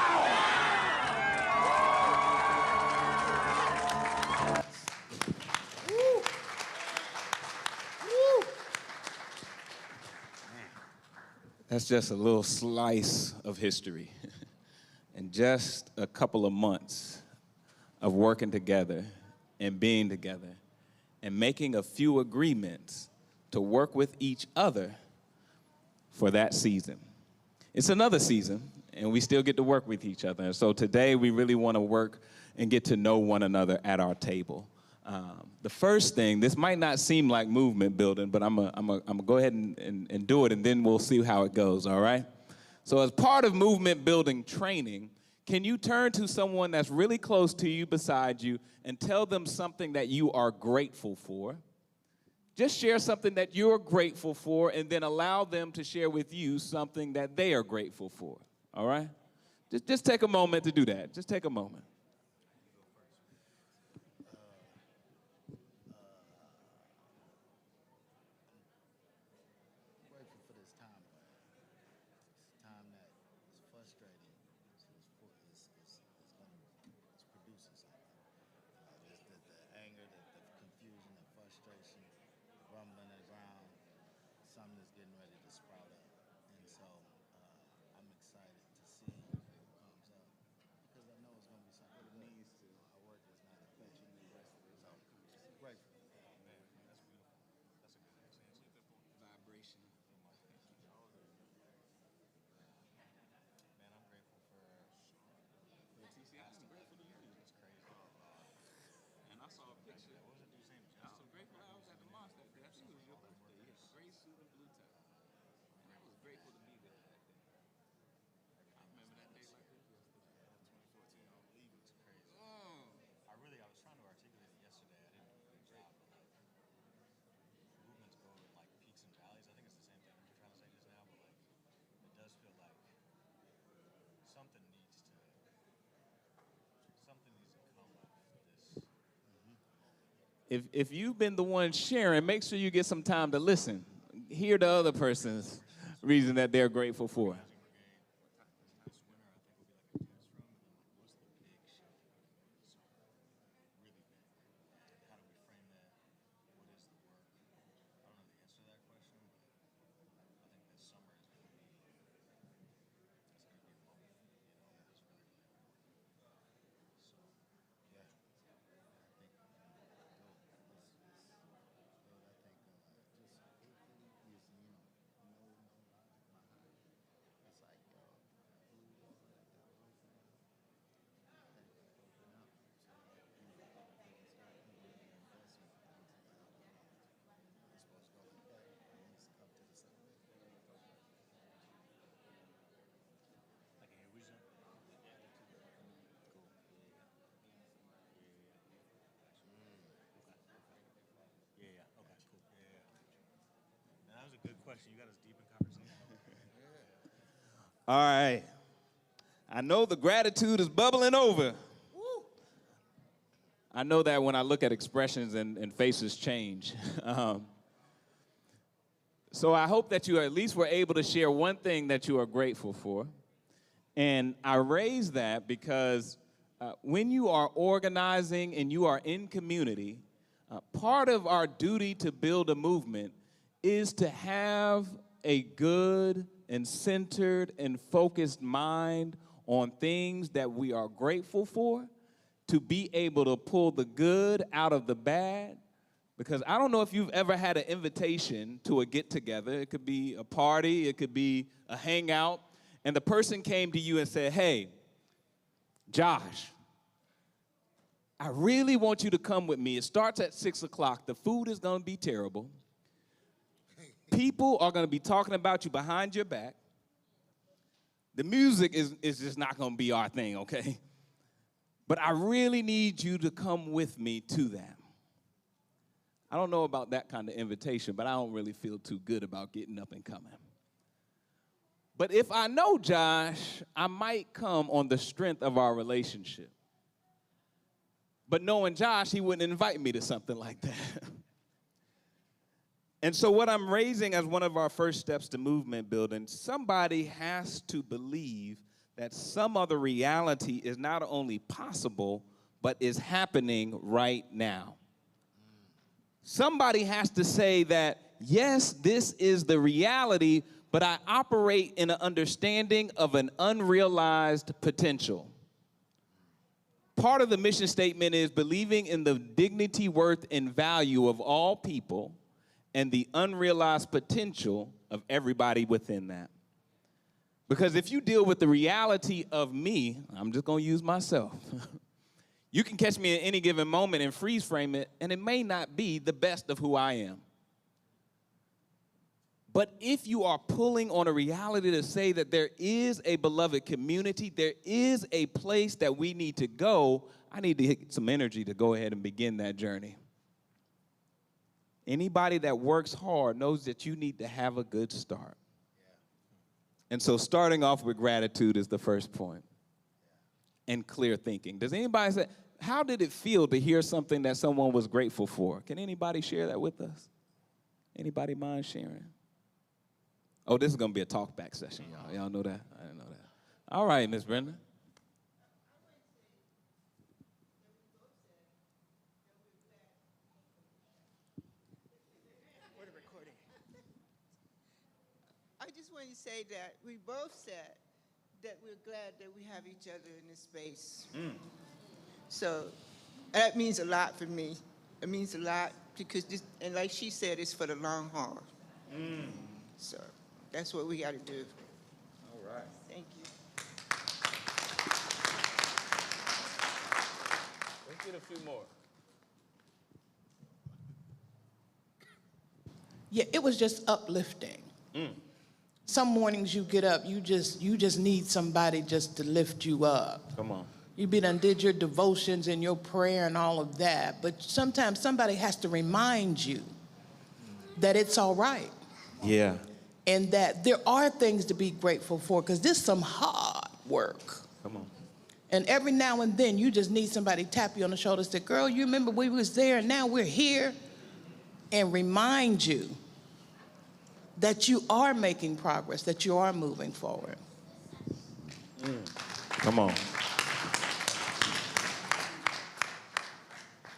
That's just a little slice of history. And just a couple of months of working together and being together and making a few agreements to work with each other for that season. It's another season, and we still get to work with each other. And so today we really want to work and get to know one another at our table. The first thing, this might not seem like movement building, but I'm gonna go ahead and do it, and then we'll see how it goes, all right? So as part of movement building training, can you turn to someone that's really close to you beside you and tell them something that you are grateful for? Just share something that you're grateful for and then allow them to share with you something that they are grateful for, all right? Just take a moment to do that. Just take a moment. suit and blue tie. And that was grateful to meet with that day. I remember that day like it was yesterday. 2014, I don't believe it. It's crazy. I was trying to articulate it yesterday. I didn't do a good job, but like movements go in like peaks and valleys. I think it's the same thing that you're trying to say just now, but like it does feel like something needs to come of this. If you've been the one sharing, make sure you get some time to listen. Hear the other person's reason that they're grateful for. This winter, I think, will be like a test run, but then like, what's the big show? So, really big. And how do we frame that? What is the work? I don't know the answer to that question, but I think this summer is going to be, it's going to be a moment, you know, it's really, really important. So, yeah. I think, I can hear we some. Cool. Yeah. Okay, cool. Yeah. Now, that was a good question. You got us deep in conversation. All right. I know the gratitude is bubbling over. I know that when I look at expressions and faces change. So I hope that you at least were able to share one thing that you are grateful for. And I raise that because when you are organizing and you are in community, part of our duty to build a movement is to have a good and centered and focused mind on things that we are grateful for, to be able to pull the good out of the bad. Because I don't know if you've ever had an invitation to a get-together. It could be a party, it could be a hangout, and the person came to you and said, hey, Josh, I really want you to come with me. It starts at 6 o'clock. The food is going to be terrible. People are going to be talking about you behind your back. The music is just not going to be our thing, okay? But I really need you to come with me to that. I don't know about that kind of invitation, but I don't really feel too good about getting up and coming. But if I know Josh, I might come on the strength of our relationship. But knowing Josh, he wouldn't invite me to something like that. And so what I'm raising as one of our first steps to movement building, somebody has to believe that some other reality is not only possible, but is happening right now. Somebody has to say that, yes, this is the reality, but I operate in an understanding of an unrealized potential. Part of the mission statement is believing in the dignity, worth, and value of all people and the unrealized potential of everybody within that. Because if you deal with the reality of me, I'm just going to use myself. You can catch me at any given moment and freeze frame it, and it may not be the best of who I am. But if you are pulling on a reality to say that there is a beloved community, there is a place that we need to go, I need to get some energy to go ahead and begin that journey. Anybody that works hard knows that you need to have a good start. And so starting off with gratitude is the first point. And clear thinking. Does anybody say, how did it feel to hear something that someone was grateful for? Can anybody share that with us? Anybody mind sharing? Oh, this is going to be a talk back session, y'all. Y'all know that? I didn't know that. All right, Miss Brenda. I just want to say that we both said that we're glad that we have each other in this space. So that means a lot for me. It means a lot because this, and like she said, it's for the long haul. So that's what we got to do. All right. Thank you. Let's get a few more. yeah, it was just uplifting. Some mornings you get up, you just need somebody just to lift you up. Come on. You done did your devotions and your prayer and all of that, but sometimes somebody has to remind you that it's all right. Yeah. And that there are things to be grateful for, because this is some hard work. Come on. And every now and then you just need somebody to tap you on the shoulder and say, girl, you remember we was there and now we're here? And remind you that you are making progress, that you are moving forward. Come on.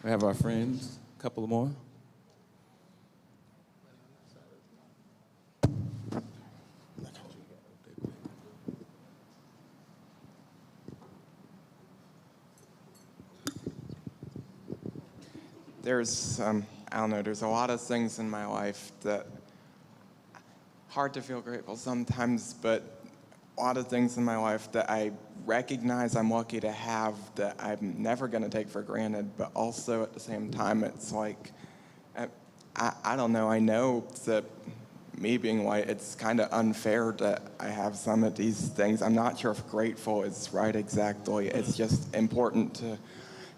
We have our friends, a couple more. There's, I don't know, there's a lot of things in my life that hard to feel grateful sometimes, but a lot of things in my life that I recognize I'm lucky to have that I'm never going to take for granted, but also at the same time, it's like, I don't know, I know that me being white, it's kind of unfair that I have some of these things. I'm not sure if grateful is right exactly. It's just important to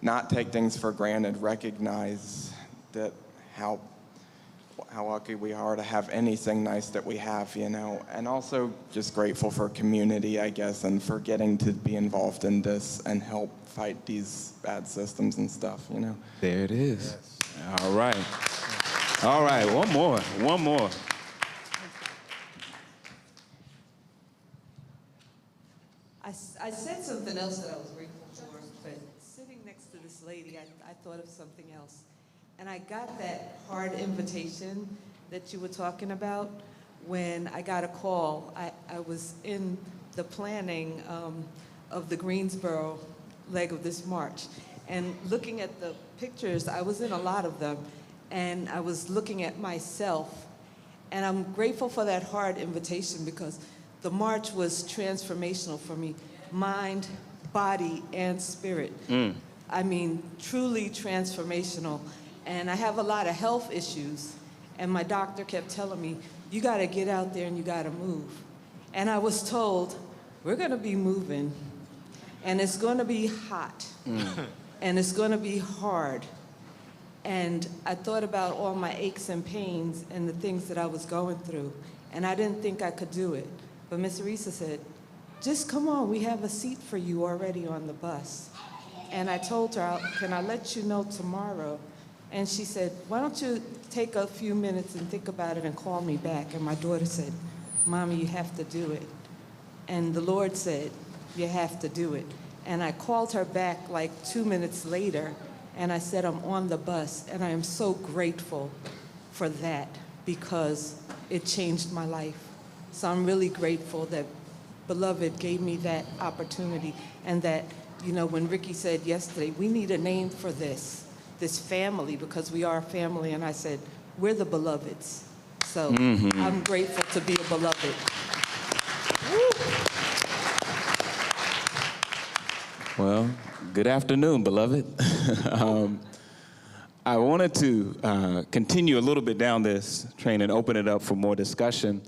not take things for granted, recognize that how lucky we are to have anything nice that we have, you know, and also just grateful for community, I guess, and for getting to be involved in this and help fight these bad systems and stuff, you know. There it is. Yes. All right. All right, one more. I said something else that I was grateful for, but sitting next to this lady, I thought of something else. And I got that hard invitation that you were talking about when I got a call. I was in the planning of the Greensboro leg of this march. And looking at the pictures, I was in a lot of them, and I was looking at myself. And I'm grateful for that hard invitation because the march was transformational for me, mind, body, and spirit. I mean, truly transformational. And I have a lot of health issues, and my doctor kept telling me, you gotta get out there and you gotta move. And I was told, we're gonna be moving, and it's gonna be hot, and it's gonna be hard. And I thought about all my aches and pains and the things that I was going through, and I didn't think I could do it. But Miss Risa said, just come on, we have a seat for you already on the bus. And I told her, can I let you know tomorrow? And she said, why don't you take a few minutes and think about it and call me back? And my daughter said, Mommy, you have to do it. And the Lord said, you have to do it. And I called her back like 2 minutes later, and I said, I'm on the bus. And I am so grateful for that because it changed my life. So I'm really grateful that Beloved gave me that opportunity, and that, you know, when Ricky said yesterday, we need a name for this family, because we are a family, and I said, we're the Beloveds. So I'm grateful to be a beloved. Well, good afternoon, beloved. I wanted to continue a little bit down this train and open it up for more discussion.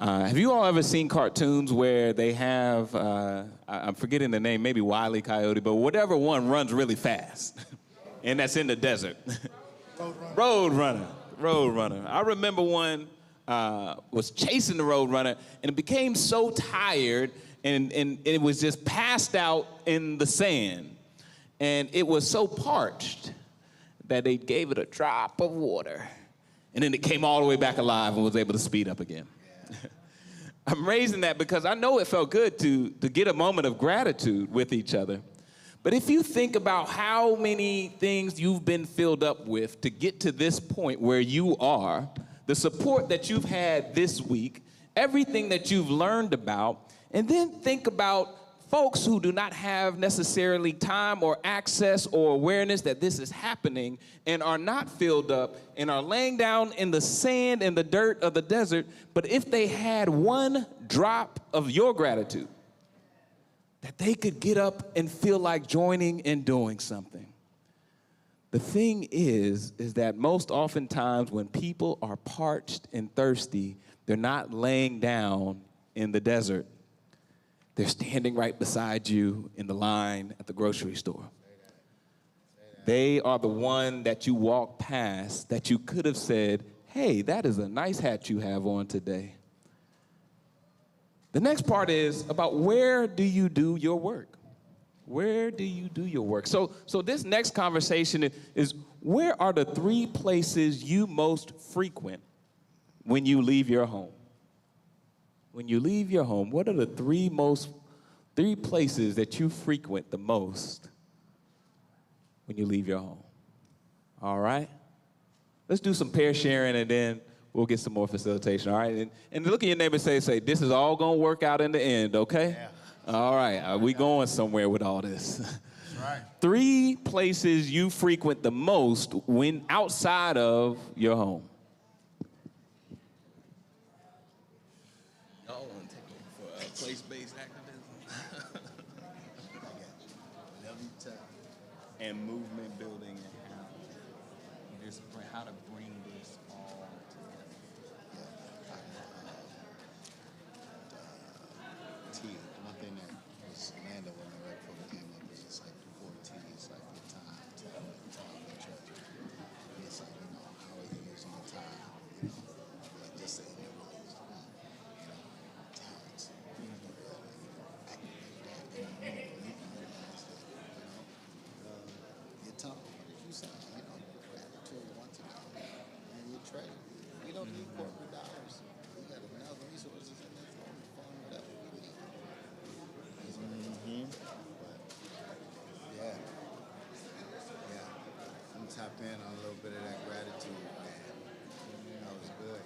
Have you all ever seen cartoons where they have, I'm forgetting the name, maybe Wile E. Coyote, but whatever one runs really fast, and that's in the desert? Roadrunner. I remember one was chasing the Roadrunner, and it became so tired, and it was just passed out in the sand. And it was so parched that they gave it a drop of water, and then it came all the way back alive and was able to speed up again. I'm raising that because I know it felt good to get a moment of gratitude with each other. But if you think about how many things you've been filled up with to get to this point where you are, the support that you've had this week, everything that you've learned about, and then think about folks who do not have necessarily time or access or awareness that this is happening and are not filled up and are laying down in the sand and the dirt of the desert, but if they had one drop of your gratitude, that they could get up and feel like joining and doing something. The thing is that most oftentimes when people are parched and thirsty, they're not laying down in the desert. They're standing right beside you in the line at the grocery store. They are the one that you walk past that you could have said, hey, that is a nice hat you have on today. The next part is about where do you do your work? Where do you do your work? So this next conversation is where are the 3 places you most frequent when you leave your home? When you leave your home, what are the 3 places that you frequent the most when you leave your home? All right? Let's do some pair sharing and then we'll get some more facilitation, all right? And look at your neighbor and say, this is all gonna work out in the end, okay? Yeah. All right, we going somewhere with all this. That's right. 3 places you frequent the most when outside of your home. Y'all want to take me for place-based activism? And movement building and how to bring this all together. T, one thing that was landed when the right program came up was just like the 4 T's, like your time, and treasure. It's like, how are you using your time? Like just saying it was, talents. Activate that. Your time, what did you say? Gratitude once a day. And you trade. We don't need corporate dollars. We got enough resources in this phone to fund whatever we need. Yeah. I'm tap in on a little bit of that gratitude, man. That was good.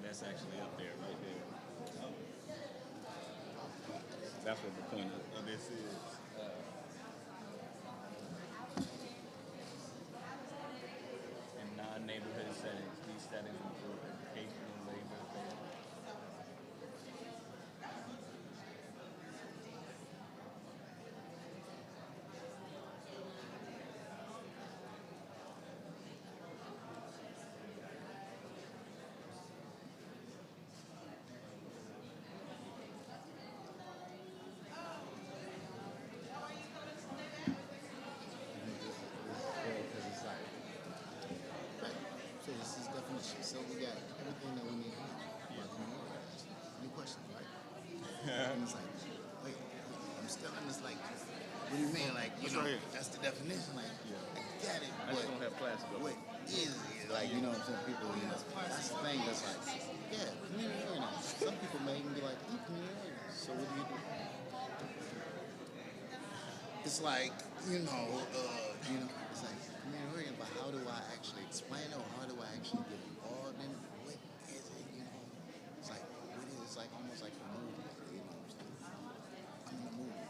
That's actually up there, right there. That's what the point of this is. In non-neighborhood settings, these settings include education, labor, So this is definition. So we got everything that we need about community. Any questions, right? And it's like, wait, I'm still in this like, what do you mean? Like, that's the definition. Like, I get it, I just don't have class to go. what is it? Like, you know what I'm saying? People, that's the thing that's like, yeah, community organizing. Some people may even be like, community organizing. So what do you do? It's like, it's like community organizing, but how do I actually explain it, or how do I actually get involved in it? What is it, It's like, what is it? It's like almost like a movement, I'm in a movement.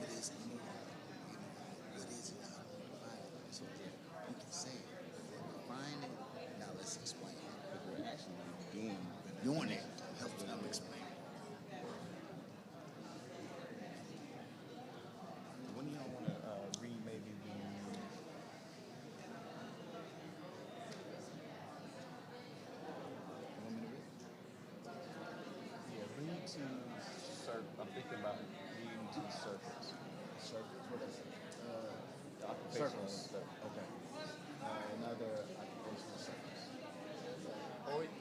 What is the movement? What is it? How do I define it? So you can say it. Define it, now let's explain it. Because we're actually Doing it helps them explain. When do y'all want to read maybe Circles. Okay. Another occupational circles.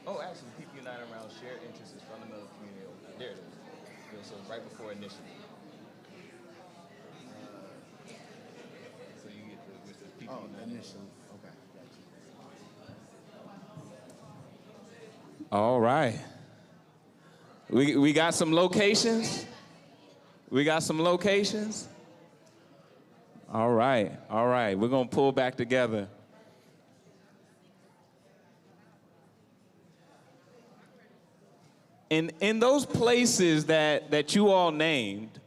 Oh, actually, people united around shared interests is fundamental community. There it is. So right before initiative. So you get with the people. Oh, initially. Okay. Gotcha. All right. We got some locations. We got some locations. All right. All right. We're going to pull back together. In those places that you all named,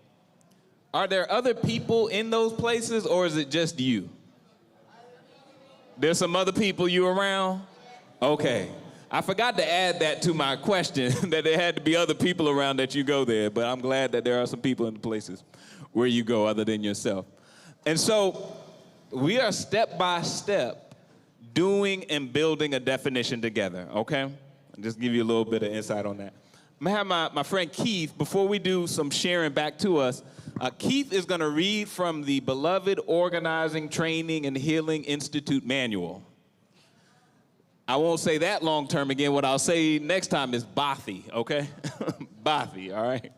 are there other people in those places, or is it just you? There's some other people you around? Okay. I forgot to add that to my question, that there had to be other people around that you go there, but I'm glad that there are some people in the places where you go other than yourself. And so we are step by step doing and building a definition together, okay? I'll just give you a little bit of insight on that. I'm gonna have my friend Keith, before we do some sharing back to us, Keith is gonna read from the Beloved Organizing, Training, and Healing Institute manual. I won't say that long term again. What I'll say next time is Bothy, okay? Bothy, all right?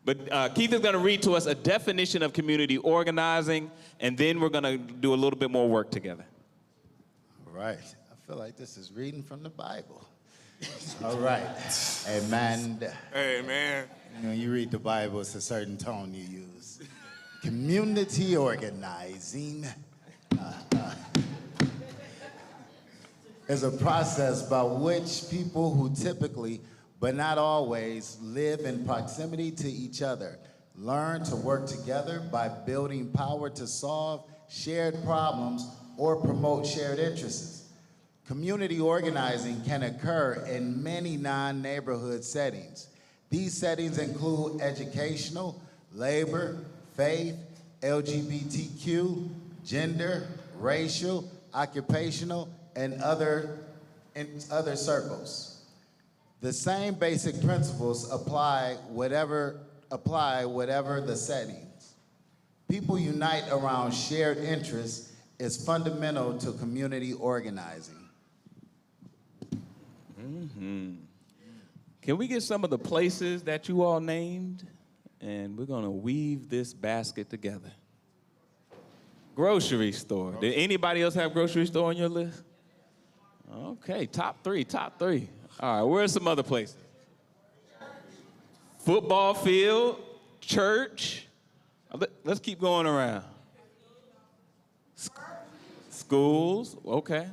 But Keith is gonna read to us a definition of community organizing, and then we're gonna do a little bit more work together. All right. I feel like this is reading from the Bible. All right. Amen. Amen. When you read the Bible, it's a certain tone you use. Community organizing is a process by which people who typically, but not always, live in proximity to each other learn to work together by building power to solve shared problems or promote shared interests. Community organizing can occur in many non-neighborhood settings. These settings include educational, labor, faith, LGBTQ, gender, racial, occupational, and other circles. The same basic principles apply whatever the settings. People unite around shared interests is fundamental to community organizing. Mm-hmm. Can we get some of the places that you all named? And we're gonna weave this basket together. Grocery store. Did anybody else have grocery store on your list? Okay, top three. All right, where's some other places? Football field, church. Let's keep going around. Schools, okay.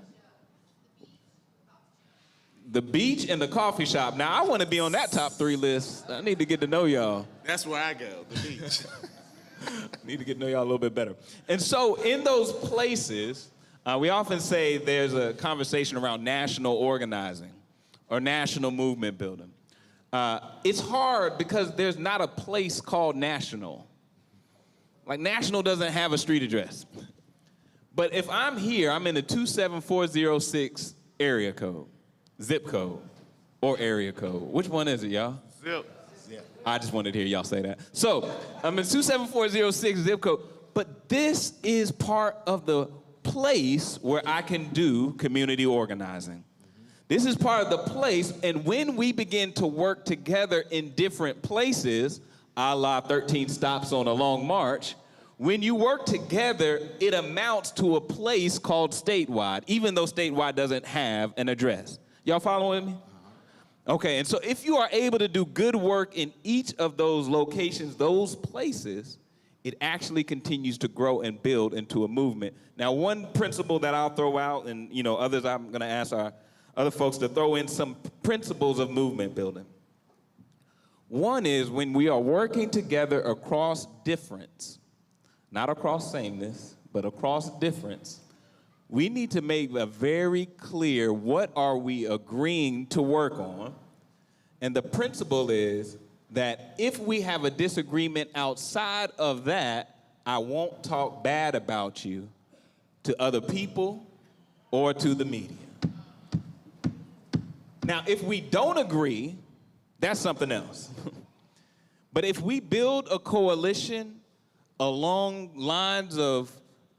The beach and the coffee shop. Now, I want to be on that top 3 list. I need to get to know y'all. That's where I go, the beach. Need to get to know y'all a little bit better. And so in those places, we often say there's a conversation around national organizing or national movement building. It's hard because there's not a place called national. Like, national doesn't have a street address. But if I'm here, I'm in the 27406 area code, zip code, or area code. Which one is it, y'all? Zip. I just wanted to hear y'all say that. So I'm in 27406 zip code, but this is part of the place where I can do community organizing. This is part of the place, and when we begin to work together in different places, a la 13 stops on a long march, when you work together, it amounts to a place called statewide, even though statewide doesn't have an address. Y'all following me? Okay, and so if you are able to do good work in each of those locations, those places, it actually continues to grow and build into a movement. Now, one principle that I'll throw out, and others I'm gonna ask our other folks to throw in some principles of movement building. One is when we are working together across difference, not across sameness, but across difference, we need to make a very clear what are we agreeing to work on. And the principle is that if we have a disagreement outside of that, I won't talk bad about you to other people or to the media. Now, if we don't agree, that's something else. But if we build a coalition along lines of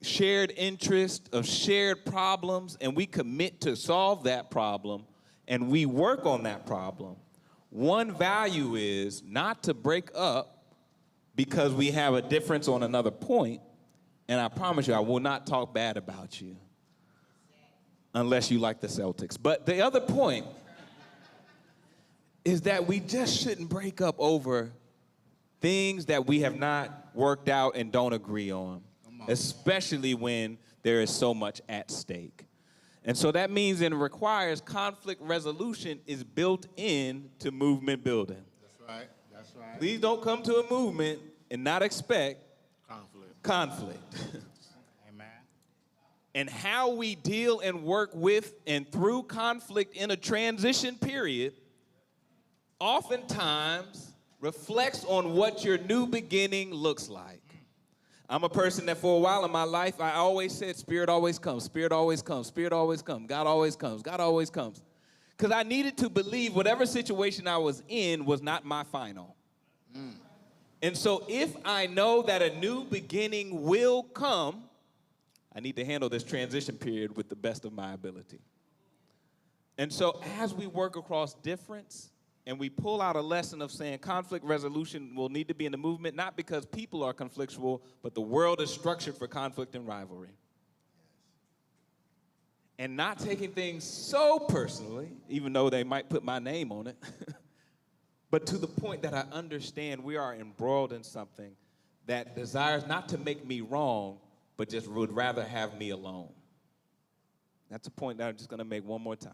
shared interest, of shared problems, and we commit to solve that problem, and we work on that problem, one value is not to break up because we have a difference on another point, and I promise you, I will not talk bad about you unless you like the Celtics. But the other point is that we just shouldn't break up over things that we have not worked out and don't agree on, especially when there is so much at stake. And so that means and requires conflict resolution is built in to movement building. That's right. That's right. Please don't come to a movement and not expect conflict. Amen. And how we deal and work with and through conflict in a transition period oftentimes reflects on what your new beginning looks like. I'm a person that for a while in my life, I always said, Spirit always comes, Spirit always comes, Spirit always comes, God always comes, God always comes. Because I needed to believe whatever situation I was in was not my final. And so if I know that a new beginning will come, I need to handle this transition period with the best of my ability. And so as we work across difference, and we pull out a lesson of saying conflict resolution will need to be in the movement, not because people are conflictual, but the world is structured for conflict and rivalry. And not taking things so personally, even though they might put my name on it, but to the point that I understand we are embroiled in something that desires not to make me wrong, but just would rather have me alone. That's a point that I'm just gonna make one more time.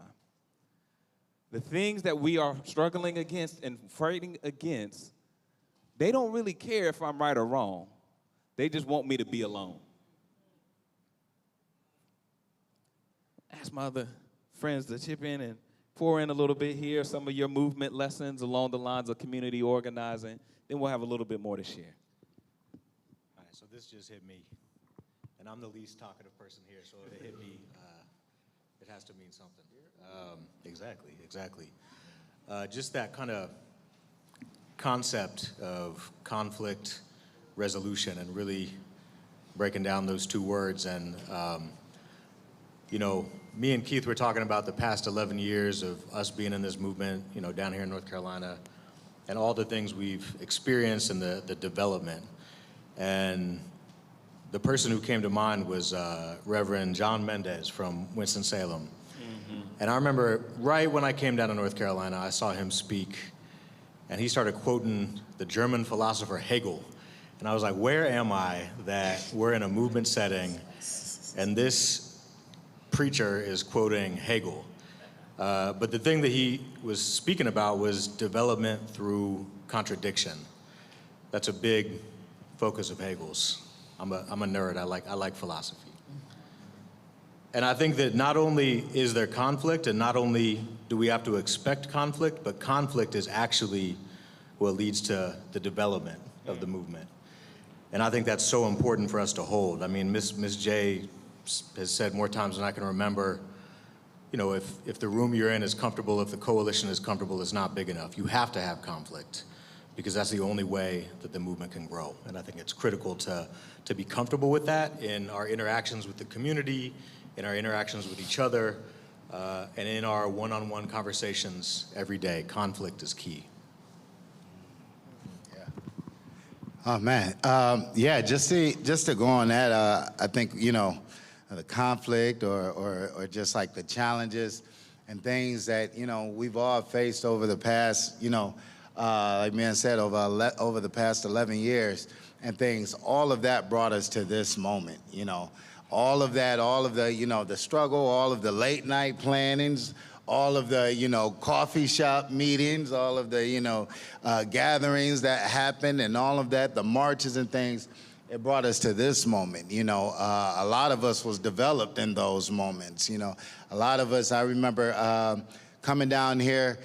The things that we are struggling against and fighting against, they don't really care if I'm right or wrong. They just want me to be alone. Ask my other friends to chip in and pour in a little bit here, some of your movement lessons along the lines of community organizing. Then we'll have a little bit more to share. All right, so this just hit me. And I'm the least talkative person here, so if it hit me, it has to mean something. Exactly. Just that kind of concept of conflict resolution and really breaking down those two words. And, you know, me and Keith were talking about the past 11 years of us being in this movement, you know, down here in North Carolina, and all the things we've experienced and the development. And the person who came to mind was Reverend John Mendez from Winston-Salem. And I remember right when I came down to North Carolina, I saw him speak, and he started quoting the German philosopher Hegel. And I was like, where am I that we're in a movement setting and this preacher is quoting Hegel? But the thing that he was speaking about was development through contradiction. That's a big focus of Hegel's. I'm a nerd, I like philosophy. And I think that not only is there conflict, and not only do we have to expect conflict, but conflict is actually what leads to the development of the movement. And I think that's so important for us to hold. I mean, Miss J has said more times than I can remember, you know, if the room you're in is comfortable, if the coalition is comfortable, it's not big enough. You have to have conflict, because that's the only way that the movement can grow. And I think it's critical to be comfortable with that in our interactions with the community, in our interactions with each other, and in our one-on-one conversations every day. Conflict is key. Yeah. Oh, man. Yeah, just to go on that, I think, you know, the conflict or just like the challenges and things that, you know, we've all faced over the past, you know, like man said, over the past 11 years and things, all of that brought us to this moment, you know. All of that, all of the, you know, the struggle, all of the late night plannings, all of the, you know, coffee shop meetings, all of the, you know, gatherings that happened and all of that, the marches and things, it brought us to this moment, you know. A lot of us was developed in those moments, you know. A lot of us, I remember coming down here,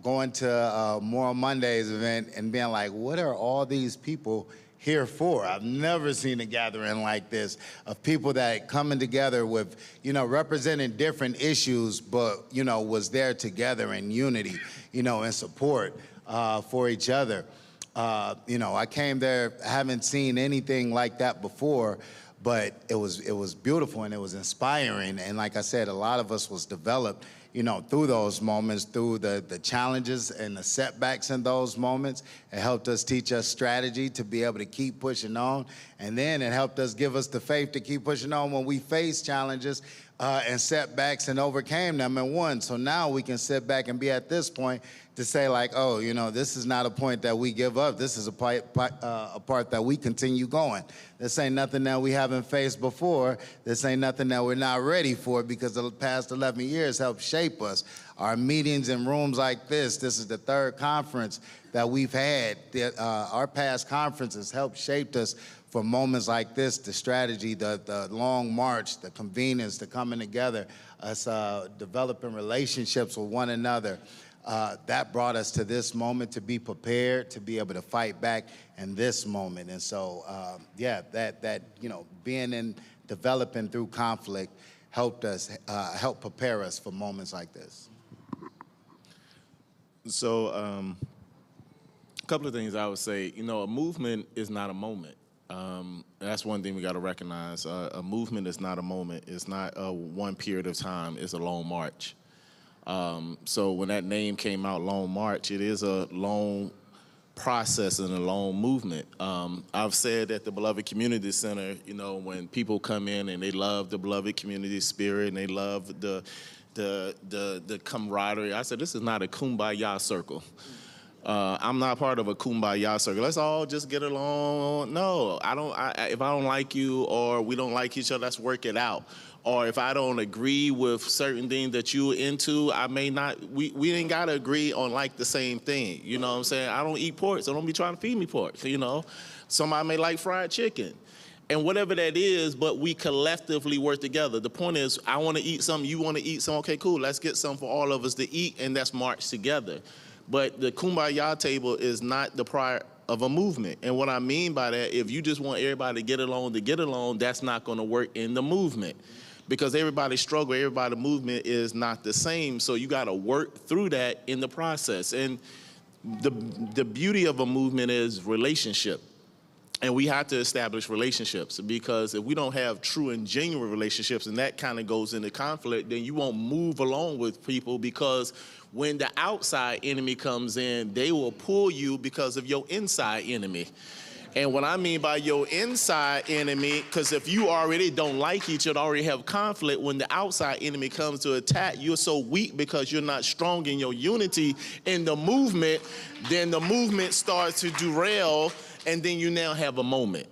going to Moral Mondays event and being like, what are all these people here for? I've never seen a gathering like this of people that coming together with, you know, representing different issues, but, you know, was there together in unity, you know, and support for each other. You know, I came there, haven't seen anything like that before, but it was beautiful and it was inspiring. And like I said, a lot of us was developed, through those moments, through the challenges and the setbacks in those moments. It helped us teach us strategy to be able to keep pushing on. And then it helped us give us the faith to keep pushing on when we face challenges and setbacks and overcame them and won. So now we can sit back and be at this point to say like, oh, this is not a point that we give up. This is a part that we continue going. This ain't nothing that we haven't faced before. This ain't nothing that we're not ready for, because the past 11 years helped shape us. Our meetings in rooms like this is the third conference that we've had. Our past conferences helped shape us for moments like this, the strategy, the long march, the convenience, the coming together, us developing relationships with one another. That brought us to this moment, to be prepared, to be able to fight back in this moment. And so, being in developing through conflict helped prepare us for moments like this. So, a couple of things I would say. A movement is not a moment. That's one thing we got to recognize. A movement is not a moment. It's not a one period of time. It's a long march. So when that name came out, Long March, it is a long process and a long movement. I've said at the Beloved Community Center, when people come in and they love the Beloved Community spirit and they love the camaraderie, I said, this is not a kumbaya circle. I'm not part of a kumbaya circle. Let's all just get along. No, if I don't like you or we don't like each other, let's work it out. Or if I don't agree with certain things that you're into, I may not, we ain't got to agree on like the same thing. You know what I'm saying? I don't eat pork, so don't be trying to feed me pork, Somebody may like fried chicken. And whatever that is, but we collectively work together. The point is, I want to eat something, you want to eat something, okay, cool, let's get something for all of us to eat, and let's march together. But the kumbaya table is not the prior of a movement. And what I mean by that, if you just want everybody to get along, that's not going to work in the movement. Because everybody's struggle, everybody's movement is not the same. So you got to work through that in the process. And the beauty of a movement is relationship. And we have to establish relationships, because if we don't have true and genuine relationships, and that kind of goes into conflict, then you won't move along with people, because when the outside enemy comes in, they will pull you because of your inside enemy. And what I mean by your inside enemy, because if you already don't like each other, already have conflict, when the outside enemy comes to attack, you're so weak because you're not strong in your unity in the movement, then the movement starts to derail, and then you now have a moment.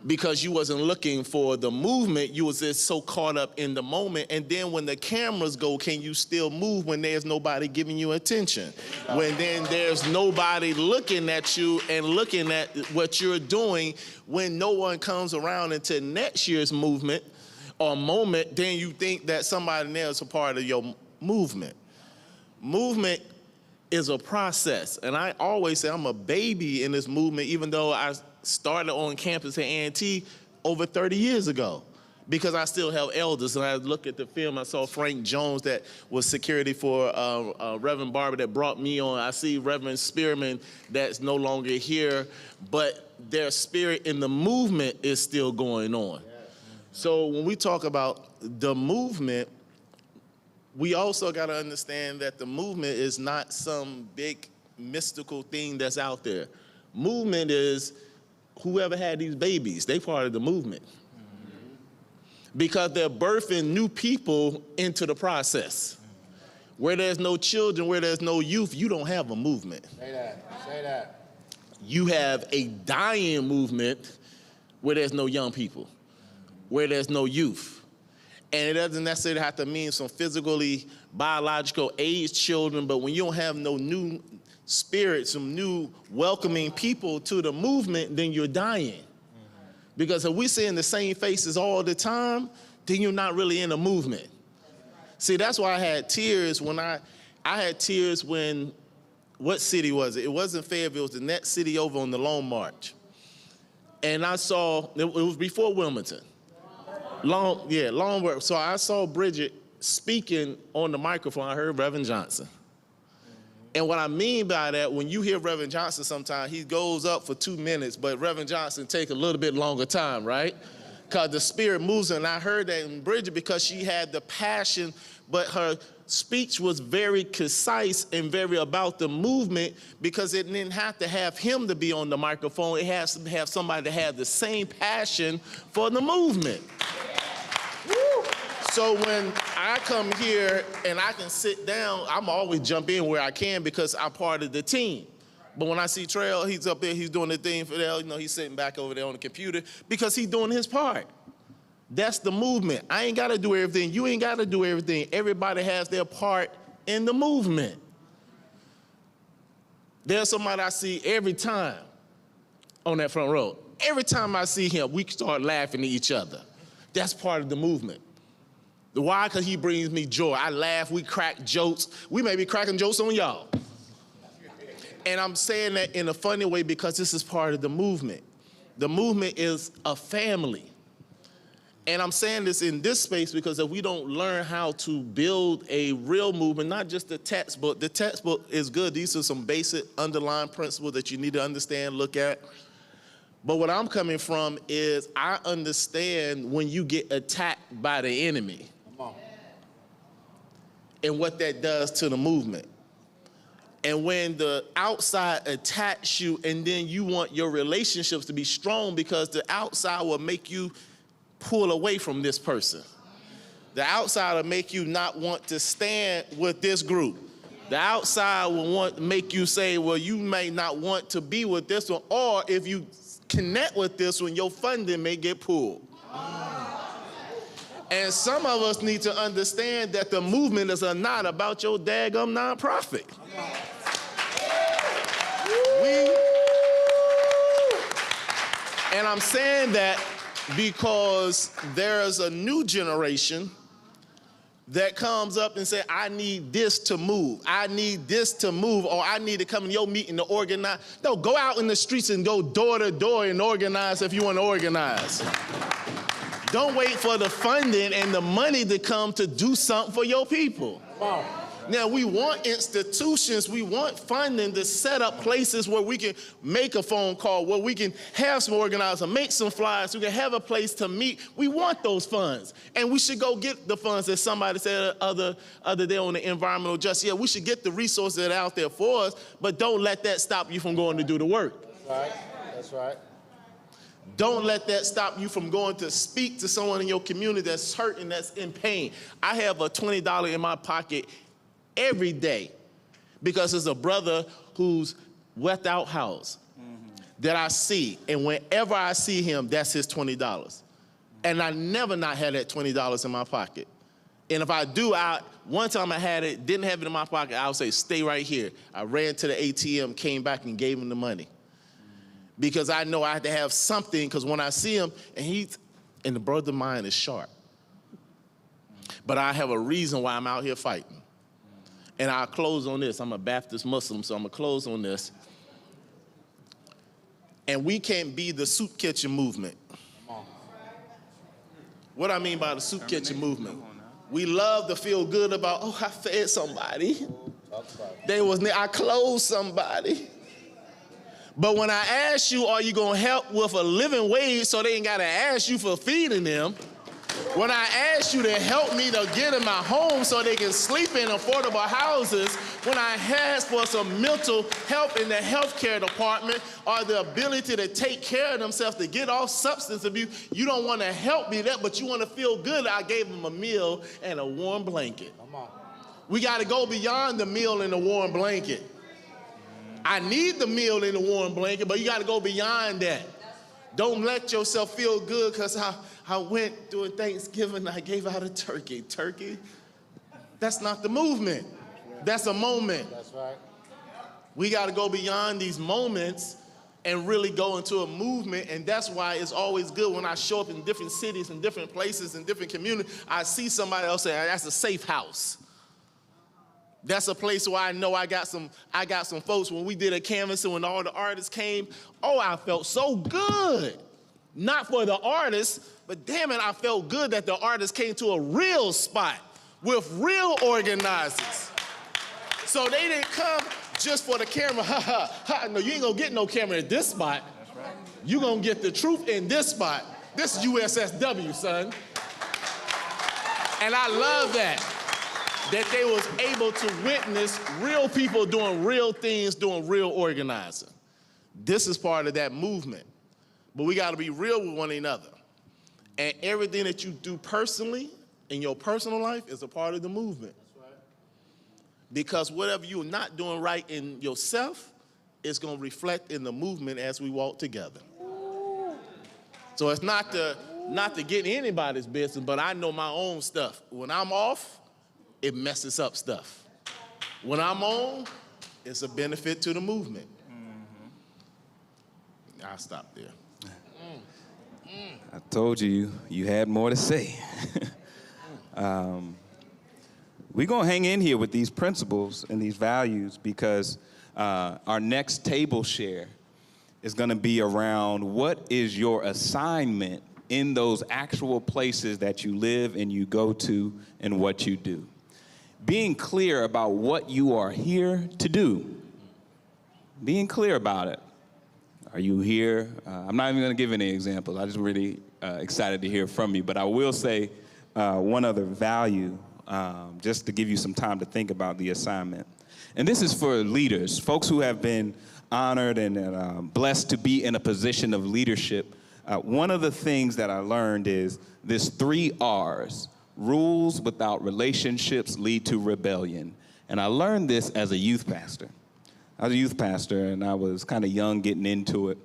Because you wasn't looking for the movement, you was just so caught up in the moment. And then when the cameras go, can you still move when there's nobody giving you attention? When then there's nobody looking at you and looking at what you're doing, when no one comes around into next year's movement or moment, then you think that somebody else is a part of your movement. Movement is a process. And I always say I'm a baby in this movement, even though I started on campus at A&T over 30 years ago, because I still have elders. And I look at the film, I saw Frank Jones that was security for Reverend Barber that brought me on. I see Reverend Spearman that's no longer here, but their spirit in the movement is still going on. So when we talk about the movement, we also got to understand that the movement is not some big mystical thing that's out there. Movement is whoever had these babies, they part of the movement. Because they're birthing new people into the process. Where there's no children, where there's no youth, you don't have a movement. Say that. You have a dying movement where there's no young people, where there's no youth. And it doesn't necessarily have to mean some physically, biological aged children, but when you don't have no new spirit, some new welcoming people to the movement, then you're dying. Because if we're seeing the same faces all the time, then you're not really in a movement. See, that's why I had tears when I had tears when, what city was it? It wasn't Fayetteville, it was the next city over on the Long March. And I saw, it was before Wilmington. Long work. So I saw Bridget speaking on the microphone. I heard Reverend Johnson. And what I mean by that, when you hear Reverend Johnson sometimes, he goes up for 2 minutes, but Reverend Johnson take a little bit longer time, right? because the Spirit moves her. And I heard that in Bridget because she had the passion, but her speech was very concise and very about the movement, because it didn't have to have him to be on the microphone. It has to have somebody that had the same passion for the movement. So when I come here and I can sit down, I'm always jump in where I can because I'm part of the team. But when I see Trail, he's up there, he's doing the thing for that, he's sitting back over there on the computer because he's doing his part. That's the movement. I ain't gotta do everything. You ain't gotta do everything. Everybody has their part in the movement. There's somebody I see every time on that front row. Every time I see him, we start laughing at each other. That's part of the movement. Why? Because he brings me joy. I laugh, we crack jokes. We may be cracking jokes on y'all. And I'm saying that in a funny way because this is part of the movement. The movement is a family. And I'm saying this in this space because if we don't learn how to build a real movement, not just the textbook is good. These are some basic underlying principles that you need to understand, look at. But what I'm coming from is I understand when you get attacked by the enemy and what that does to the movement. And when the outside attacks you and then you want your relationships to be strong because the outside will make you pull away from this person. The outside will make you not want to stand with this group. The outside will make you say, well, you may not want to be with this one, or if you connect with this one, your funding may get pulled. And some of us need to understand that the movement is not about your daggum nonprofit. And I'm saying that because there's a new generation that comes up and say, I need this to move. I need this to move, or I need to come in your meeting to organize. No, go out in the streets and go door to door and organize if you want to organize. Don't wait for the funding and the money to come to do something for your people. Wow. Now, we want institutions, we want funding to set up places where we can make a phone call, where we can have some organizers, make some flyers, we can have a place to meet. We want those funds. And we should go get the funds that somebody said other day on the environmental justice. Yeah, we should get the resources that are out there for us, but don't let that stop you from going to do the work. That's right. That's right. Don't let that stop you from going to speak to someone in your community that's hurting, that's in pain. I have a $20 in my pocket every day because there's a brother who's without house that I see, and whenever I see him, that's his $20. And I never not had that $20 in my pocket. And if I do, one time I had it, didn't have it in my pocket, I would say, stay right here. I ran to the ATM, came back and gave him the money. Because I know I have to have something, because when I see him, and the brother mind is sharp. But I have a reason why I'm out here fighting. And I'll close on this. I'm a Baptist Muslim, so I'm gonna close on this. And we can't be the soup kitchen movement. What I mean by the soup kitchen movement, we love to feel good about, oh, I fed somebody. I clothed somebody. But when I ask you, are you gonna help with a living wage so they ain't gotta ask you for feeding them? When I ask you to help me to get in my home so they can sleep in affordable houses, when I ask for some mental help in the healthcare department or the ability to take care of themselves, to get off substance abuse, you don't want to help me that, but you want to feel good. I gave them a meal and a warm blanket. Come on. We got to go beyond the meal and the warm blanket. I need the meal and the warm blanket, but you got to go beyond that. Don't let yourself feel good because I went during Thanksgiving, I gave out a turkey. Turkey? That's not the movement. That's a moment. That's right. We got to go beyond these moments and really go into a movement, and that's why it's always good when I show up in different cities and different places and different communities, I see somebody else say, that's a safe house. That's a place where I know I got some folks. When we did a canvas and when all the artists came, oh, I felt so good. Not for the artists, but damn it, I felt good that the artists came to a real spot with real organizers. So they didn't come just for the camera. Ha, ha, ha. No, you ain't gonna get no camera at this spot. That's right. You're gonna get the truth in this spot. This is USSW, son. And I love that they was able to witness real people doing real things, doing real organizing. This is part of that movement. But we gotta be real with one another. And everything that you do personally, in your personal life, is a part of the movement. That's right. Because whatever you're not doing right in yourself, it's gonna reflect in the movement as we walk together. So it's not to get in anybody's business, but I know my own stuff. When I'm off, it messes up stuff. When I'm on, it's a benefit to the movement. I'll stop there. I told you had more to say. We're going to hang in here with these principles and these values because our next table share is going to be around what is your assignment in those actual places that you live and you go to and what you do. Being clear about what you are here to do. Being clear about it. Are you here? I'm not even going to give any examples. I'm just really excited to hear from you. But I will say one other value, just to give you some time to think about the assignment. And this is for leaders, folks who have been honored and blessed to be in a position of leadership. One of the things that I learned is this 3 R's. Rules without relationships lead to rebellion. And I learned this as a youth pastor. I was a youth pastor, and I was kind of young getting into it.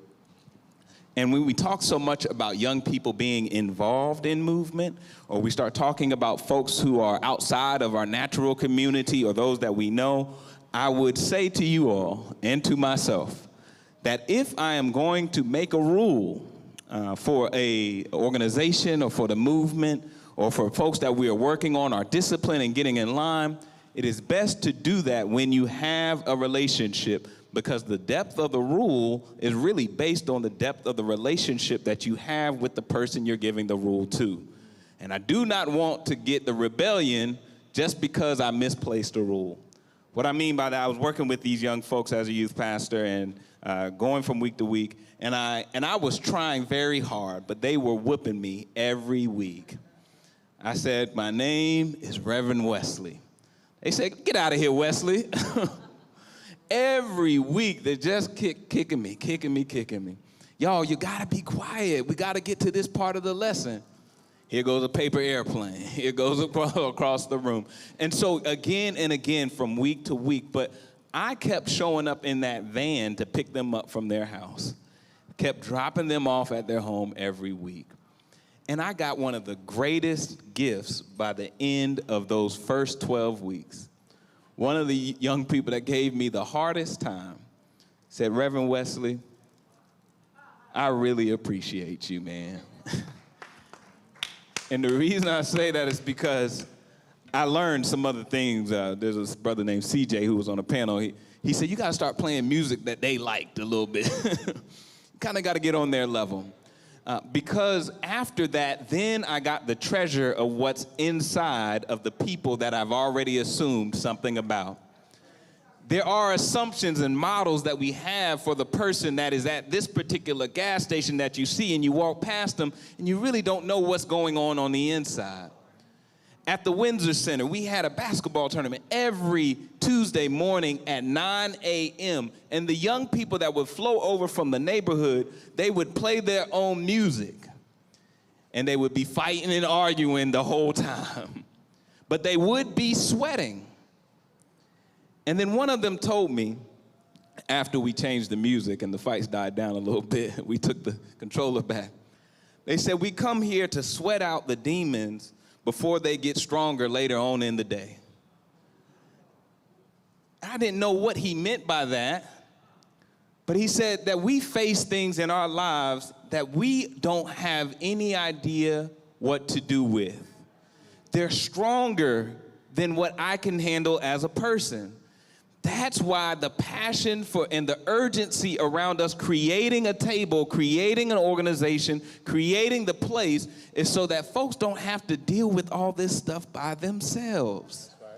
And when we talk so much about young people being involved in movement, or we start talking about folks who are outside of our natural community or those that we know, I would say to you all and to myself that if I am going to make a rule for a organization or for the movement or for folks that we are working on our discipline and getting in line, it is best to do that when you have a relationship, because the depth of the rule is really based on the depth of the relationship that you have with the person you're giving the rule to. And I do not want to get the rebellion just because I misplaced a rule. What I mean by that, I was working with these young folks as a youth pastor and going from week to week, and I was trying very hard, but they were whooping me every week. I said, my name is Reverend Wesley. They said, get out of here, Wesley. Every week, they're just kicking me. Y'all, you gotta be quiet. We gotta get to this part of the lesson. Here goes a paper airplane. Here goes across the room. And so again and again from week to week, but I kept showing up in that van to pick them up from their house. Kept dropping them off at their home every week. And I got one of the greatest gifts by the end of those first 12 weeks. One of the young people that gave me the hardest time said, Reverend Wesley, I really appreciate you, man. And the reason I say that is because I learned some other things. There's this brother named CJ who was on the panel. He said, you got to start playing music that they liked a little bit. Kind of got to get on their level. Because after that, then I got the treasure of what's inside of the people that I've already assumed something about. There are assumptions and models that we have for the person that is at this particular gas station that you see, and you walk past them, and you really don't know what's going on the inside. At the Windsor Center, we had a basketball tournament every Tuesday morning at 9 a.m. And the young people that would flow over from the neighborhood, they would play their own music. And they would be fighting and arguing the whole time. But they would be sweating. And then one of them told me, after we changed the music and the fights died down a little bit, we took the controller back. They said, we come here to sweat out the demons before they get stronger later on in the day. I didn't know what he meant by that, but he said that we face things in our lives that we don't have any idea what to do with. They're stronger than what I can handle as a person. That's why the passion for and the urgency around us creating a table, creating an organization, creating the place is so that folks don't have to deal with all this stuff by themselves. Right.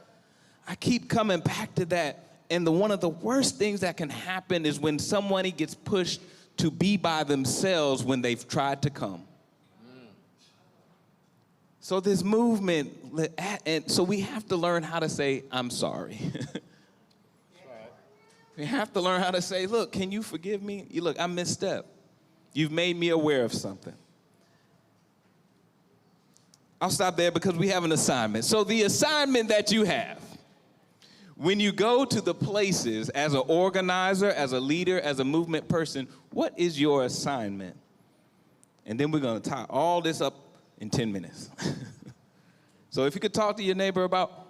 I keep coming back to that. And one of the worst things that can happen is when somebody gets pushed to be by themselves when they've tried to come. So this movement, and so we have to learn how to say, I'm sorry. We have to learn how to say, look, can you forgive me? Look, I misstepped. You've made me aware of something. I'll stop there because we have an assignment. So the assignment that you have, when you go to the places as an organizer, as a leader, as a movement person, what is your assignment? And then we're going to tie all this up in 10 minutes. So if you could talk to your neighbor about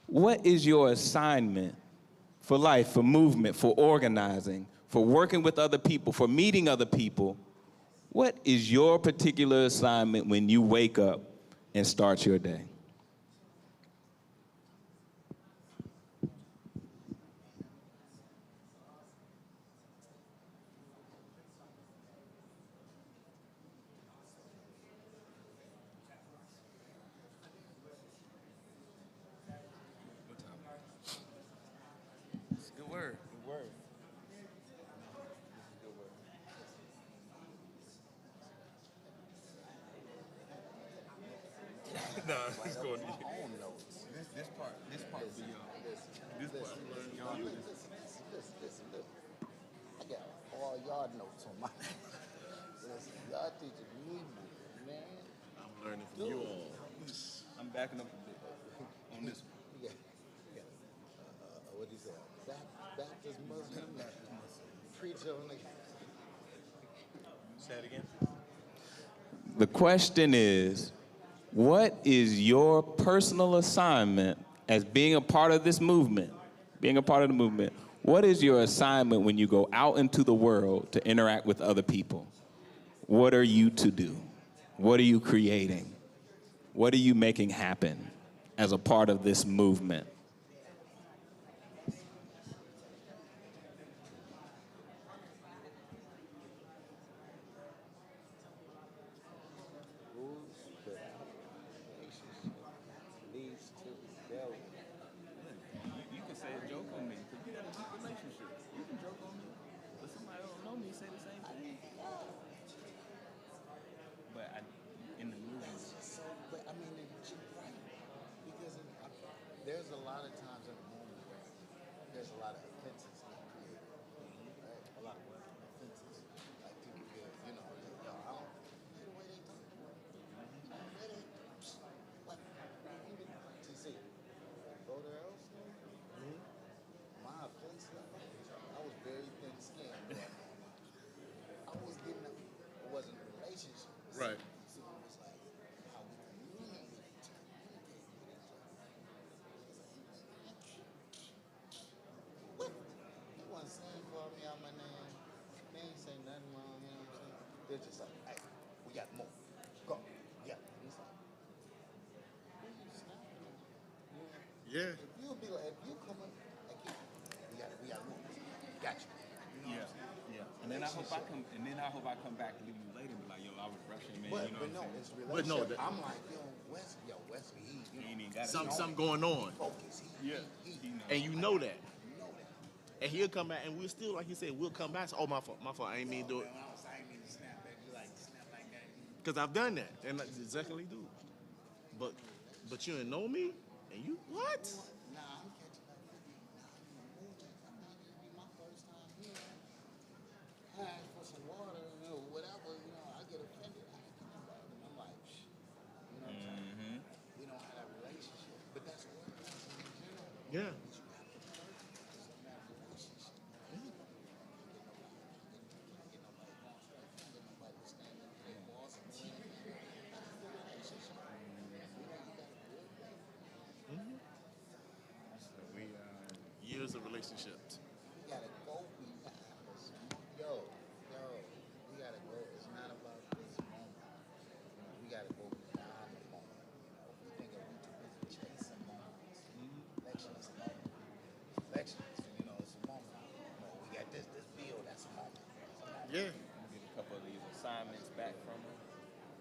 what is your assignment for life, for movement, for organizing, for working with other people, for meeting other people, what is your particular assignment when you wake up and start your day? Good word. Good word. No, it's going to you. This part for y'all. This part I'm learning y'all. Listen. I got all y'all notes on my. Listen, y'all teaching me, man. I'm learning from you all. I'm backing up a bit on this one. Yeah. What do you say? Baptist Muslim? Preacher on the. Say it again. The question is, what is your personal assignment as being a part of this movement, being a part of the movement? What is your assignment when you go out into the world to interact with other people? What are you to do? What are you creating? What are you making happen as a part of this movement? You can say a joke on me, because we got a deep relationship. You can joke on me, but somebody who don't know me say the same thing. But in the movies. But I mean, she's right. Because there's a lot of times in the moment where there's a lot of offenses being created. Right? A lot of what? Offenses. Like people get, I don't the way they talk. What? TC, go there else? My offense level, I was very thin skinned. I was getting up. It wasn't a relationship. Right. So it was like how we communicate with each other. What? He wasn't saying for me out my name. They ain't say nothing wrong, you know what I'm saying? They're just like, hey, we got more. Go. Yeah. It's like, who you snapping at? Yeah. If you be like, if you come up, like, we got more. Got you. You know what I'm saying? Yeah. And then I hope I come back and leave you later and be like, yo, I was rushing, man. But, you know but no, what I'm it's saying? relationship. But no, I'm like, Wesley, he ain't even got it. Something going on. Focus. Yeah. And you know that. And he'll come back, and we'll still, like you said, we'll come back. Oh, my fault. I ain't mean to do it. I ain't mean to snap back. You like snap like that. Because I've done that, and that's exactly do. But you didn't know me, and you what? Nah, I'm catching up. My first time here, I asked for some water, whatever, I get offended. I ain't coming back. And I'm like, you know what I'm saying? We don't have that relationship. But that's what it is in general. Yeah. Years of relationships. We gotta go behind this. Yo, we gotta go. It's not about this moment. We gotta go behind the moment. We think of we too busy chasing moments. Election is a moment. Election is, it's a moment. We got this bill, that's a moment. Yeah. Get a couple of these assignments back from them,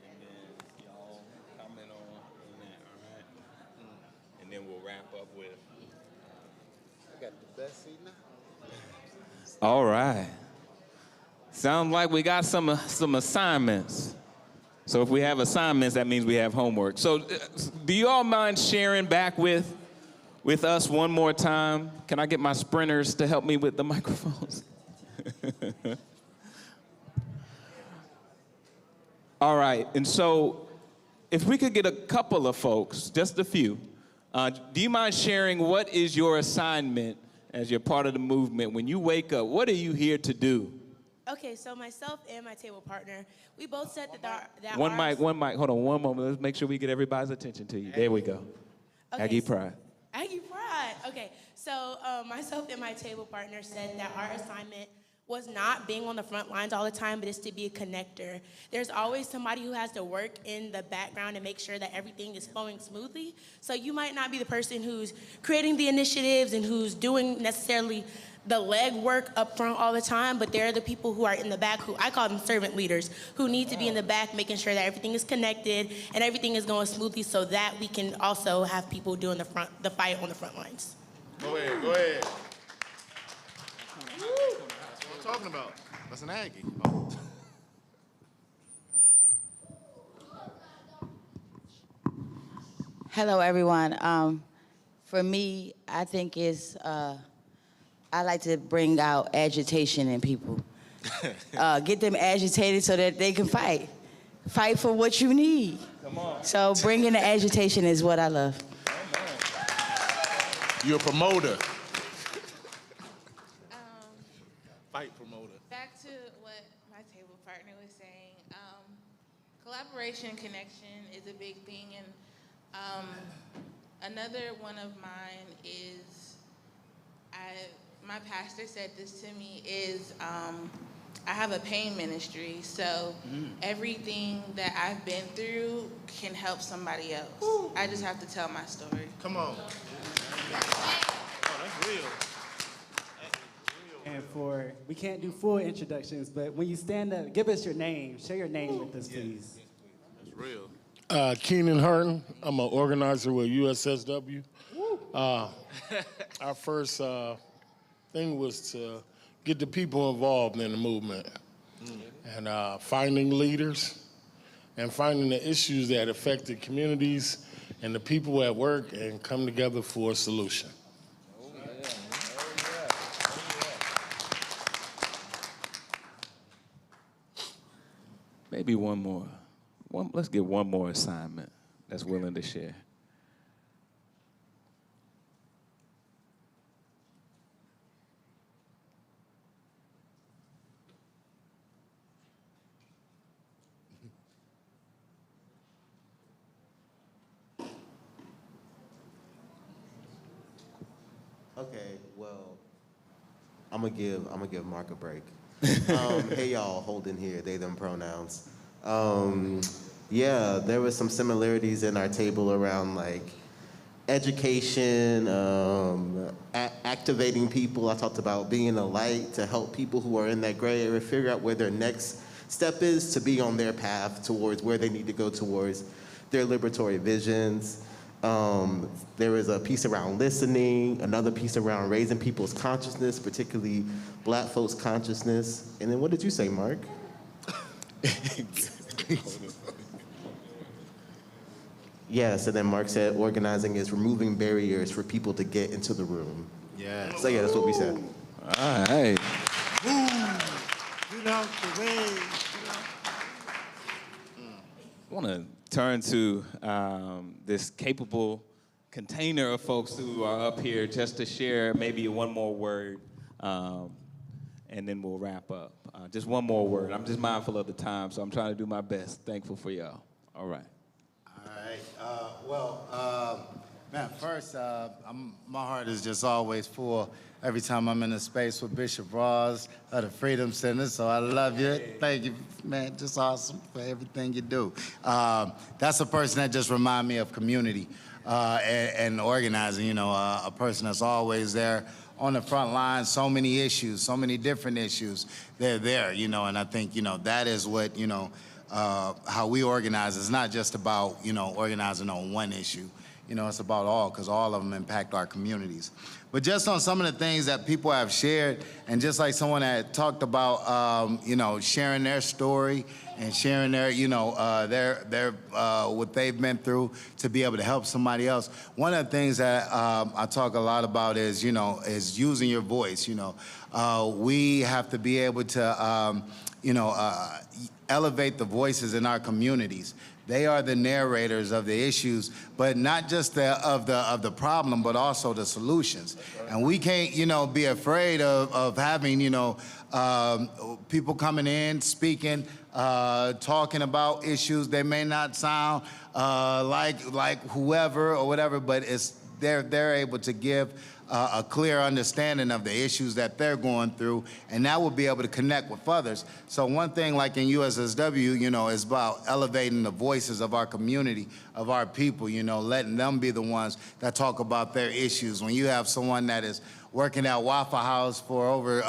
and then y'all comment on that, all right? And then we'll wrap up with. I got the best seat now. All right. Sounds like we got some assignments. So if we have assignments, that means we have homework. So do you all mind sharing back with us one more time? Can I get my sprinters to help me with the microphones? All right, and so if we could get a couple of folks, just a few, do you mind sharing what is your assignment as you're part of the movement? When you wake up, what are you here to do? Okay, so myself and my table partner, we both said that One mic, hold on one moment. Let's make sure we get everybody's attention to you. There we go. Okay, Aggie Pride. Aggie Pride. Okay, so myself and my table partner said that our assignment was not being on the front lines all the time, but it's to be a connector. There's always somebody who has to work in the background and make sure that everything is flowing smoothly. So you might not be the person who's creating the initiatives and who's doing necessarily the legwork up front all the time, but there are the people who are in the back, who I call them servant leaders, who need to be in the back making sure that everything is connected and everything is going smoothly so that we can also have people doing the fight on the front lines. Go ahead. That's what I'm talking about. That's an Aggie. Oh. Hello, everyone. For me, I think I like to bring out agitation in people. Get them agitated so that they can fight. Fight for what you need. Come on. So bringing the agitation is what I love. You're a promoter. Fight promoter. Back to what my table partner was saying, collaboration, connection is a big thing, and another one of mine is, my pastor said this to me, is I have a pain ministry, so everything that I've been through can help somebody else. Ooh. I just have to tell my story. Come on. Oh, that's real. And we can't do full introductions, but when you stand up, give us your name. Share your name with us, please. That's real. Keenan Hurton. I'm an organizer with USSW. Our first thing was to get the people involved in the movement and finding leaders and finding the issues that affected communities and the people at work and come together for a solution. Maybe one more. Let's get one more assignment that's willing to share. Okay, well, I'm gonna give Mark a break. Hey y'all, Holden here, they, them pronouns. Yeah, there was some similarities in our table around like education, activating people. I talked about being a light to help people who are in that gray area figure out where their next step is to be on their path towards where they need to go towards their liberatory visions. There was a piece around listening, another piece around raising people's consciousness, particularly Black folks' consciousness. And then what did you say, Mark? Yes, and then Mark said organizing is removing barriers for people to get into the room. Yeah. So yeah, that's what we said. All right. Get out the way. I want to turn to this capable container of folks who are up here just to share maybe one more word, and then we'll wrap up. Just one more word. I'm just mindful of the time, so I'm trying to do my best. Thankful for y'all. All right. All right. Man, first, my heart is just always full every time I'm in a space with Bishop Ross of the Freedom Center, so I love you. Thank you, man, just awesome for everything you do. That's a person that just reminds me of community and organizing, you know, a person that's always there on the front line, so many issues, so many different issues, they're there, you know, and I think, you know, that is what, you know, how we organize. It's not just about, you know, organizing on one issue. You know, it's about all, because all of them impact our communities. But just on some of the things that people have shared, and just like someone had talked about, sharing their story and sharing their, their what they've been through to be able to help somebody else. One of the things that I talk a lot about is, is using your voice. We have to be able to, elevate the voices in our communities. They are the narrators of the issues, but not just of the problem, but also the solutions. And we can't, be afraid of having, people coming in, speaking, talking about issues. They may not sound like whoever or whatever, but they're able to give a clear understanding of the issues that they're going through, and that will be able to connect with others. So one thing like in USSW, is about elevating the voices of our community, of our people, letting them be the ones that talk about their issues. When you have someone that is working at Waffle House for over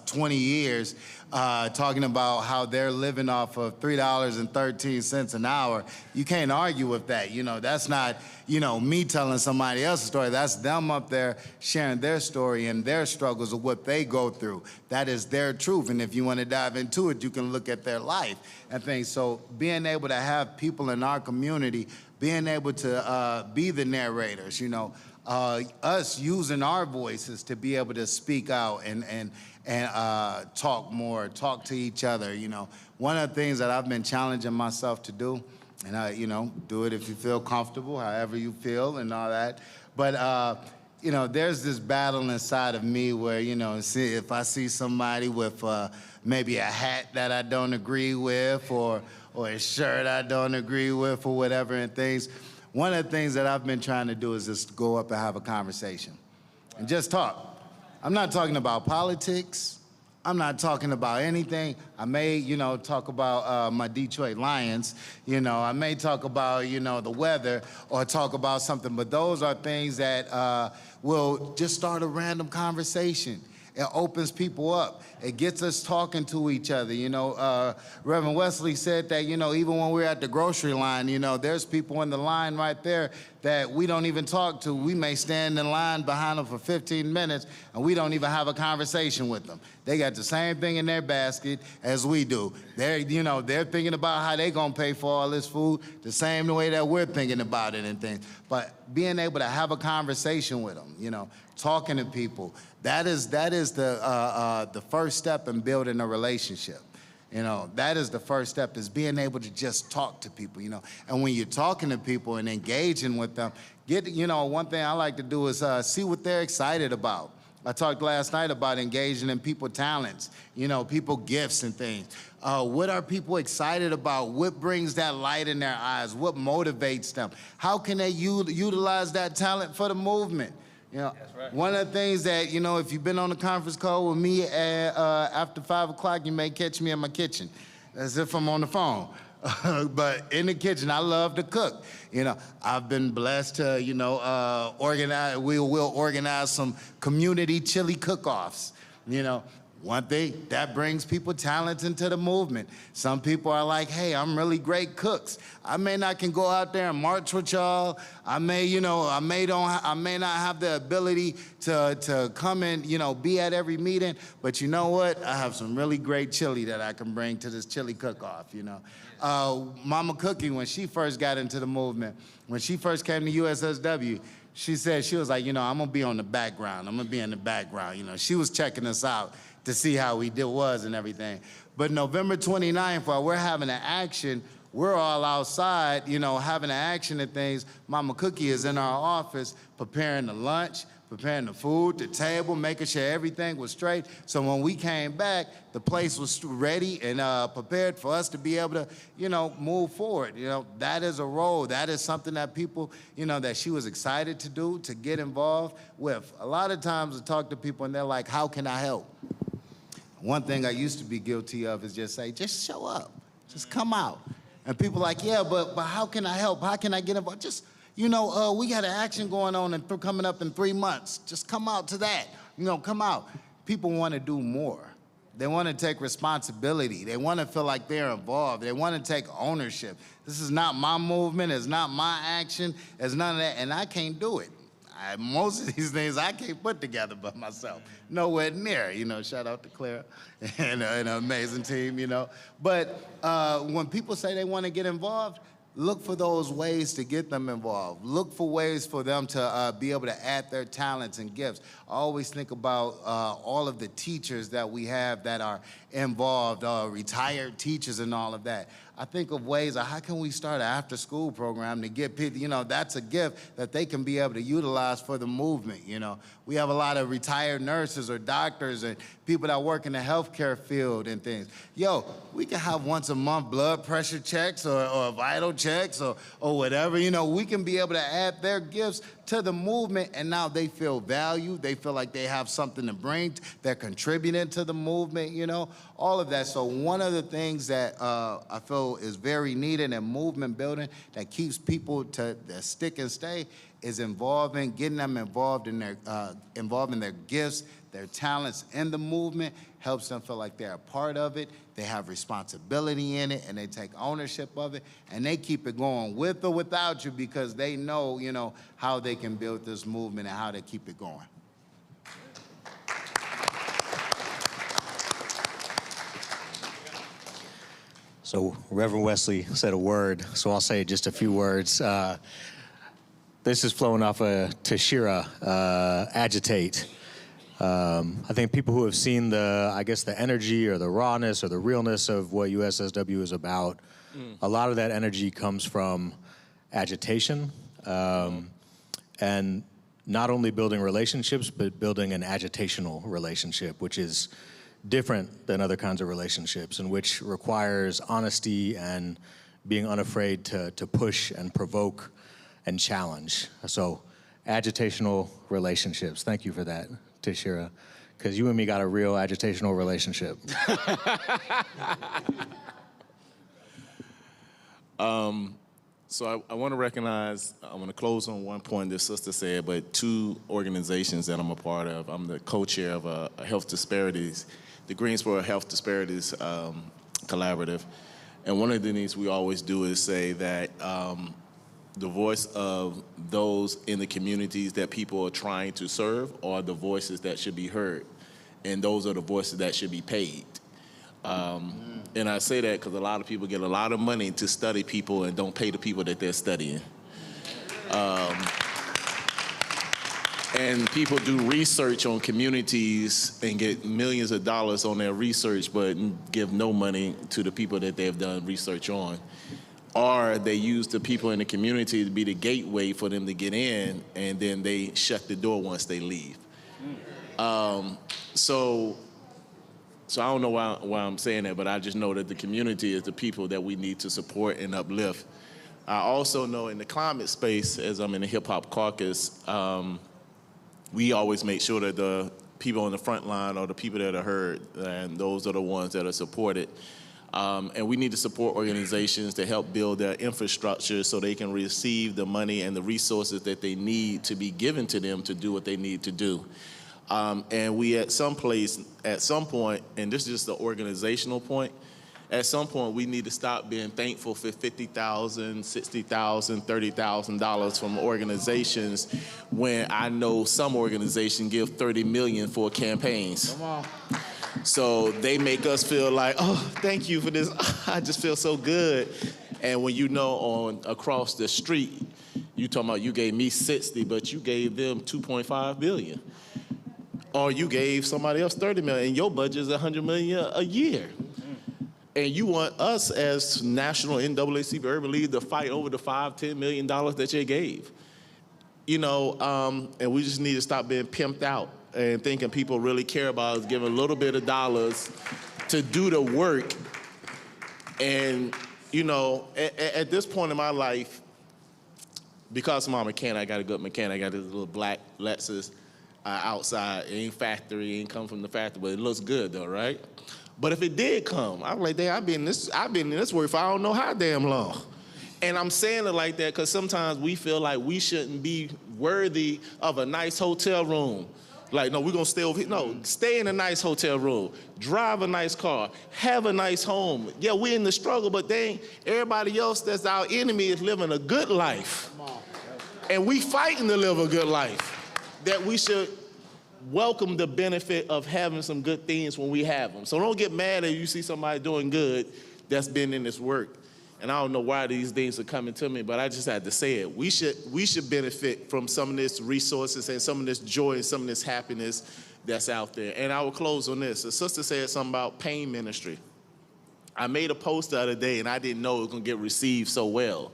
20 years, talking about how they're living off of $3.13 an hour, you can't argue with that. That's not, me telling somebody else's story. That's them up there sharing their story and their struggles of what they go through. That is their truth. And if you want to dive into it, you can look at their life and things. So being able to have people in our community, being able to be the narrators, us using our voices to be able to speak out and talk more, talk to each other. One of the things that I've been challenging myself to do, and do it if you feel comfortable, however you feel and all that. But there's this battle inside of me where if I see somebody with maybe a hat that I don't agree with, or a shirt I don't agree with, or whatever and things. One of the things that I've been trying to do is just go up and have a conversation and just talk. I'm not talking about politics. I'm not talking about anything. I may, talk about my Detroit Lions. I may talk about, the weather or talk about something, but those are things that will just start a random conversation. It opens people up. It gets us talking to each other. Reverend Wesley said that, even when we're at the grocery line, there's people in the line right there that we don't even talk to. We may stand in line behind them for 15 minutes and we don't even have a conversation with them. They got the same thing in their basket as we do. They're thinking about how they're gonna pay for all this food the same way that we're thinking about it and things. But being able to have a conversation with them, talking to people, that is the first step in building a relationship. That is the first step, is being able to just talk to people, And when you're talking to people and engaging with them, one thing I like to do is see what they're excited about. I talked last night about engaging in people's talents, people gifts and things. What are people excited about? What brings that light in their eyes? What motivates them? How can they utilize that talent for the movement? That's right. One of the things that, if you've been on a conference call with me after 5 o'clock, you may catch me in my kitchen, as if I'm on the phone. But in the kitchen, I love to cook. I've been blessed to, organize. We'll organize some community chili cook-offs. One thing that brings people talent into the movement. Some people are like, hey, I'm really great cooks. I may not can go out there and march with y'all. I may not have the ability to come and, be at every meeting, but you know what? I have some really great chili that I can bring to this chili cook-off, Mama Cookie, when she first got into the movement, when she first came to USSW, she said, she was like, I'm gonna be on the background. I'm gonna be in the background. She was checking us out to see how we was and everything. But November 29th, while we're having an action, we're all outside, having an action and things. Mama Cookie is in our office preparing the lunch, preparing the food, the table, making sure everything was straight. So when we came back, the place was ready and prepared for us to be able to, move forward. That is a role. That is something that people, that she was excited to do, to get involved with. A lot of times I talk to people and they're like, how can I help? One thing I used to be guilty of is just say, just show up, just come out. And people are like, yeah, but how can I help? How can I get involved? Just, we got an action going on and coming up in 3 months. Just come out to that, come out. People want to do more. They want to take responsibility. They want to feel like they're involved. They want to take ownership. This is not my movement. It's not my action. It's none of that, and I can't do it. Most of these things I can't put together by myself. Nowhere near, shout out to Clara and an amazing team, But when people say they want to get involved, look for those ways to get them involved. Look for ways for them to be able to add their talents and gifts. I always think about all of the teachers that we have that are involved, retired teachers and all of that. I think of ways of how can we start an after-school program to get people, that's a gift that they can be able to utilize for the movement, We have a lot of retired nurses or doctors and people that work in the healthcare field and things. Yo, we can have once a month blood pressure checks or vital checks or whatever, we can be able to add their gifts to the movement, and now they feel valued, they feel like they have something to bring, they're contributing to the movement, all of that. So one of the things that I feel is very needed in movement building that keeps people to stick and stay is getting them involved in their gifts, their talents in the movement, helps them feel like they're a part of it, they have responsibility in it, and they take ownership of it, and they keep it going with or without you because they know, how they can build this movement and how to keep it going. So Reverend Wesley said a word, so I'll say just a few words. This is flowing off of TJRC, agitate. I think people who have seen the energy or the rawness or the realness of what USSW is about, a lot of that energy comes from agitation, and not only building relationships, but building an agitational relationship, which is different than other kinds of relationships, and which requires honesty and being unafraid to push and provoke and challenge. So agitational relationships. Thank you for that, TJRC, because you and me got a real agitational relationship. So I want to recognize, I want to close on one point this sister said, but two organizations that I'm a part of. I'm the co-chair of a health disparities, the Greensboro Health Disparities Collaborative. And one of the things we always do is say that the voice of those in the communities that people are trying to serve are the voices that should be heard. And those are the voices that should be paid. And I say that because a lot of people get a lot of money to study people and don't pay the people that they're studying. And people do research on communities and get millions of dollars on their research, but give no money to the people that they've done research on. Or they use the people in the community to be the gateway for them to get in, and then they shut the door once they leave. So I don't know why I'm saying that, but I just know that the community is the people that we need to support and uplift. I also know in the climate space, as I'm in the hip hop caucus, we always make sure that the people on the front line are the people that are heard, and those are the ones that are supported. And we need to support organizations to help build their infrastructure so they can receive the money and the resources that they need to be given to them to do what they need to do. And we at some point, and this is just the organizational point, at some point we need to stop being thankful for $50,000, $60,000, $30,000 from organizations when I know some organizations give $30 million for campaigns. Come on. So they make us feel like, oh, thank you for this. I just feel so good. And when you know across the street, you talking about you gave me 60, but you gave them 2.5 billion. Or you gave somebody else 30 million, and your budget is 100 million a year. And you want us as national NAACP Urban League to fight over the $5-10 million that you gave. And we just need to stop being pimped out and thinking people really care about us giving a little bit of dollars to do the work. And, at this point in my life, because I'm a mechanic, I got a good mechanic, I got this little black Lexus outside. It ain't factory, it ain't come from the factory, but it looks good though, right? But if it did come, I'm like, damn, I've been in this work for I don't know how damn long. And I'm saying it like that because sometimes we feel like we shouldn't be worthy of a nice hotel room. Like, no, we're gonna stay over here. No, stay in a nice hotel room, drive a nice car, have a nice home. Yeah, we're in the struggle, but everybody else that's our enemy is living a good life. And we fighting to live a good life. that we should welcome the benefit of having some good things when we have them. So don't get mad if you see somebody doing good that's been in this work. And I don't know why these things are coming to me, but I just had to say it. We should benefit from some of this resources and some of this joy and some of this happiness that's out there. And I will close on this. A sister said something about pain ministry. I made a post the other day and I didn't know it was gonna get received so well.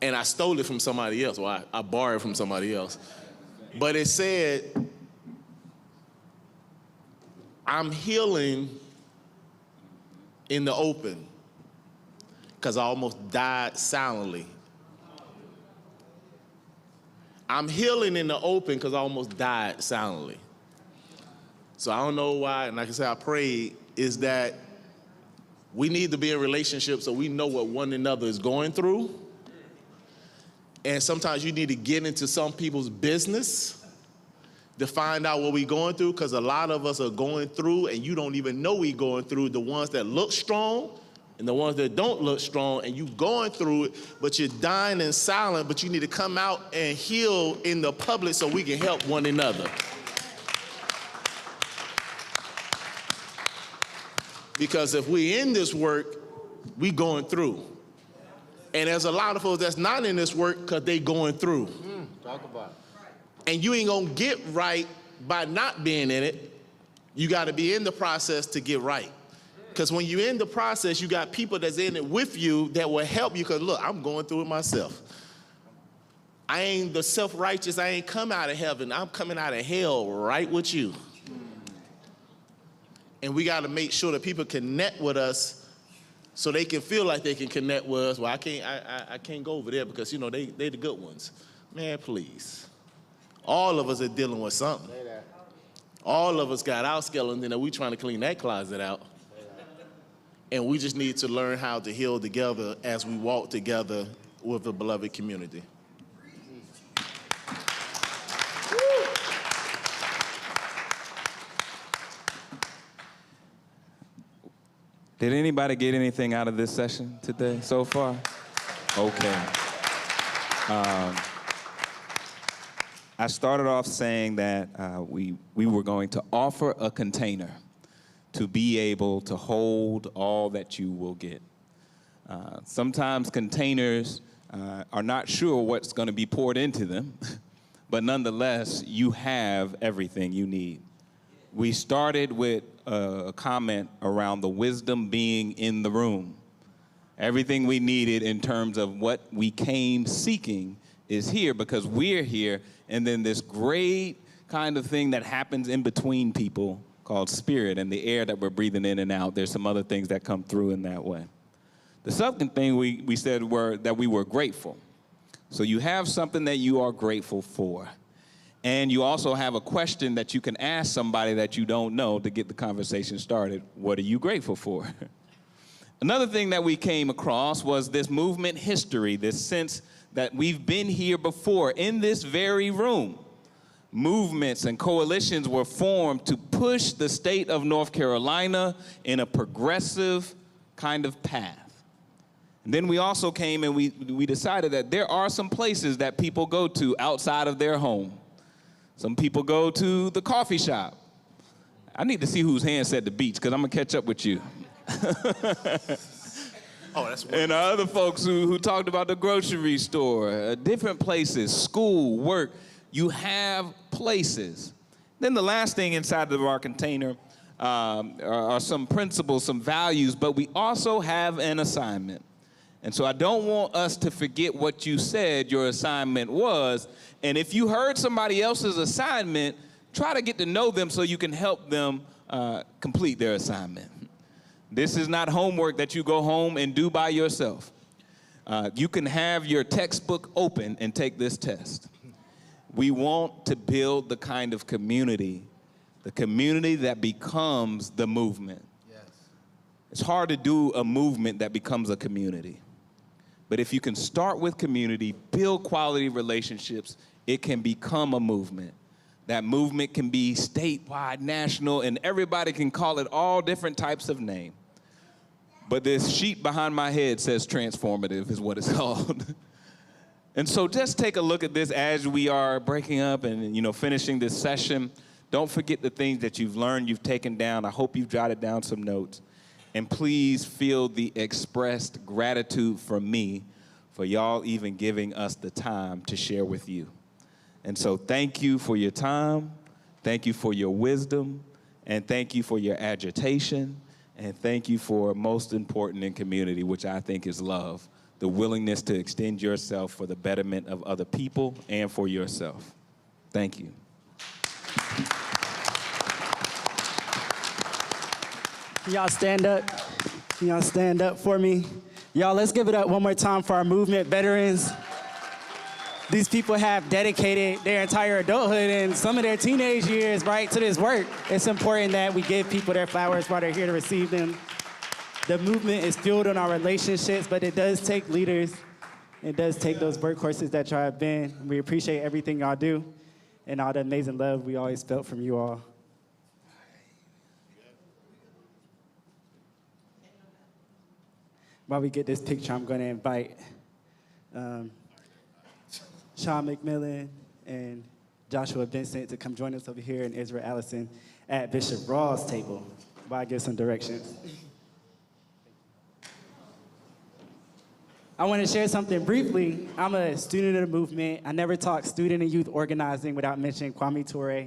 And I stole it from somebody else, or I borrowed it from somebody else. But it said, I'm healing in the open because I almost died silently. I'm healing in the open because I almost died silently. So I don't know why, and like I said, I prayed, is that we need to be in relationships so we know what one another is going through. And sometimes you need to get into some people's business to find out what we're going through, because a lot of us are going through and you don't even know we're going through. The ones that look strong and the ones that don't look strong, and you going through it, but you're dying in silence, but you need to come out and heal in the public so we can help one another. Because if we in this work, we going through. And there's a lot of folks that's not in this work because they going through. Talk about it. And you ain't gonna get right by not being in it. You gotta be in the process to get right. Because when you're in the process, you got people that's in it with you that will help you, because look, I'm going through it myself. I ain't the self-righteous, I ain't come out of heaven, I'm coming out of hell right with you. And we gotta make sure that people connect with us so they can feel like they can connect with us. Well, I can't go over there because, you know, they the good ones. Man, please. All of us are dealing with something. All of us got our skeleton and we trying to clean that closet out. And we just need to learn how to heal together as we walk together with the beloved community. Did anybody get anything out of this session today so far? Okay. I started off saying that we were going to offer a container to be able to hold all that you will get. Sometimes containers are not sure what's going to be poured into them, but nonetheless, you have everything you need. We started with a comment around the wisdom being in the room. Everything we needed in terms of what we came seeking is here because we're here, and then this great kind of thing that happens in between people called spirit and the air that we're breathing in and out. There's some other things that come through in that way. The second thing we said were that we were grateful. So you have something that you are grateful for. And you also have a question that you can ask somebody that you don't know to get the conversation started. What are you grateful for? Another thing that we came across was this movement history, this sense that we've been here before in this very room. Movements and coalitions were formed to push the state of North Carolina in a progressive kind of path. And then we also came and we decided that there are some places that people go to outside of their home. Some people go to the coffee shop. I need to see whose hand said the beach, because I'm going to catch up with you. Oh, that's and other folks who talked about the grocery store, different places, school, work. You have places. Then the last thing inside of our container are some principles, some values, but we also have an assignment. And so I don't want us to forget what you said your assignment was. And if you heard somebody else's assignment, try to get to know them so you can help them complete their assignment. This is not homework that you go home and do by yourself. You can have your textbook open and take this test. We want to build the kind of community, the community that becomes the movement. Yes. It's hard to do a movement that becomes a community. But if you can start with community, build quality relationships, it can become a movement. That movement can be statewide, national, and everybody can call it all different types of names. But this sheet behind my head says transformative is what it's called. And so just take a look at this as we are breaking up and, finishing this session. Don't forget the things that you've learned, you've taken down. I hope you've jotted down some notes. And please feel the expressed gratitude from me for y'all even giving us the time to share with you. And so thank you for your time. Thank you for your wisdom. And thank you for your agitation. And thank you for most important in community, which I think is love. The willingness to extend yourself for the betterment of other people and for yourself. Thank you. Can y'all stand up? Can y'all stand up for me? Y'all, let's give it up one more time for our movement veterans. These people have dedicated their entire adulthood and some of their teenage years, right, to this work. It's important that we give people their flowers while they're here to receive them. The movement is fueled on our relationships, but it does take leaders. It does take those workhorses that y'all have been. We appreciate everything y'all do and all the amazing love we always felt from you all. While we get this picture, I'm going to invite Sean McMillan and Joshua Vincent to come join us over here, and Israel Allison at Bishop Raw's table while I give some directions. I want to share something briefly. I'm a student of the movement. I never talk student and youth organizing without mentioning Kwame Ture.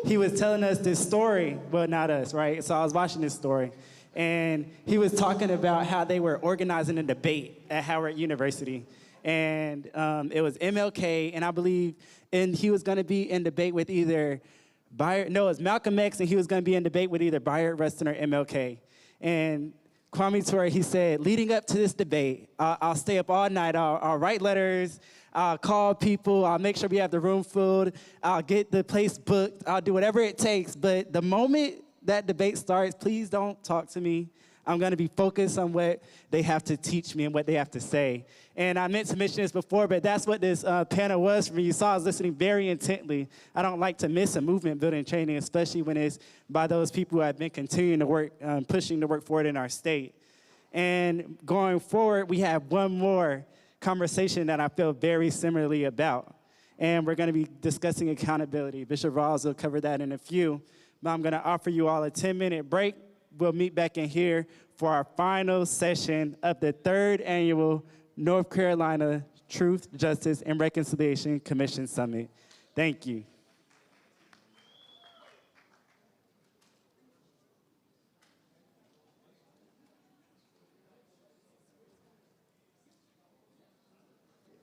He was telling us this story, well, not us, right? So I was watching this story, and he was talking about how they were organizing a debate at Howard University. And it was MLK, and I believe he was going to be in debate with either it was Malcolm X, and he was going to be in debate with either Bayard Rustin or MLK. And Kwame Ture, he said, leading up to this debate, I'll stay up all night, I'll write letters, I'll call people, I'll make sure we have the room filled, I'll get the place booked, I'll do whatever it takes, but the moment that debate starts, please don't talk to me. I'm gonna be focused on what they have to teach me and what they have to say. And I meant to mention this before, but that's what this panel was for me. You saw I was listening very intently. I don't like to miss a movement building training, especially when it's by those people who have been continuing to work, pushing the work forward in our state. And going forward, we have one more conversation that I feel very similarly about. And we're gonna be discussing accountability. Bishop Rawls will cover that in a few, but I'm gonna offer you all a 10-minute break. We'll meet back in here for our final session of the 3rd annual North Carolina Truth, Justice, and Reconciliation Commission Summit. Thank you.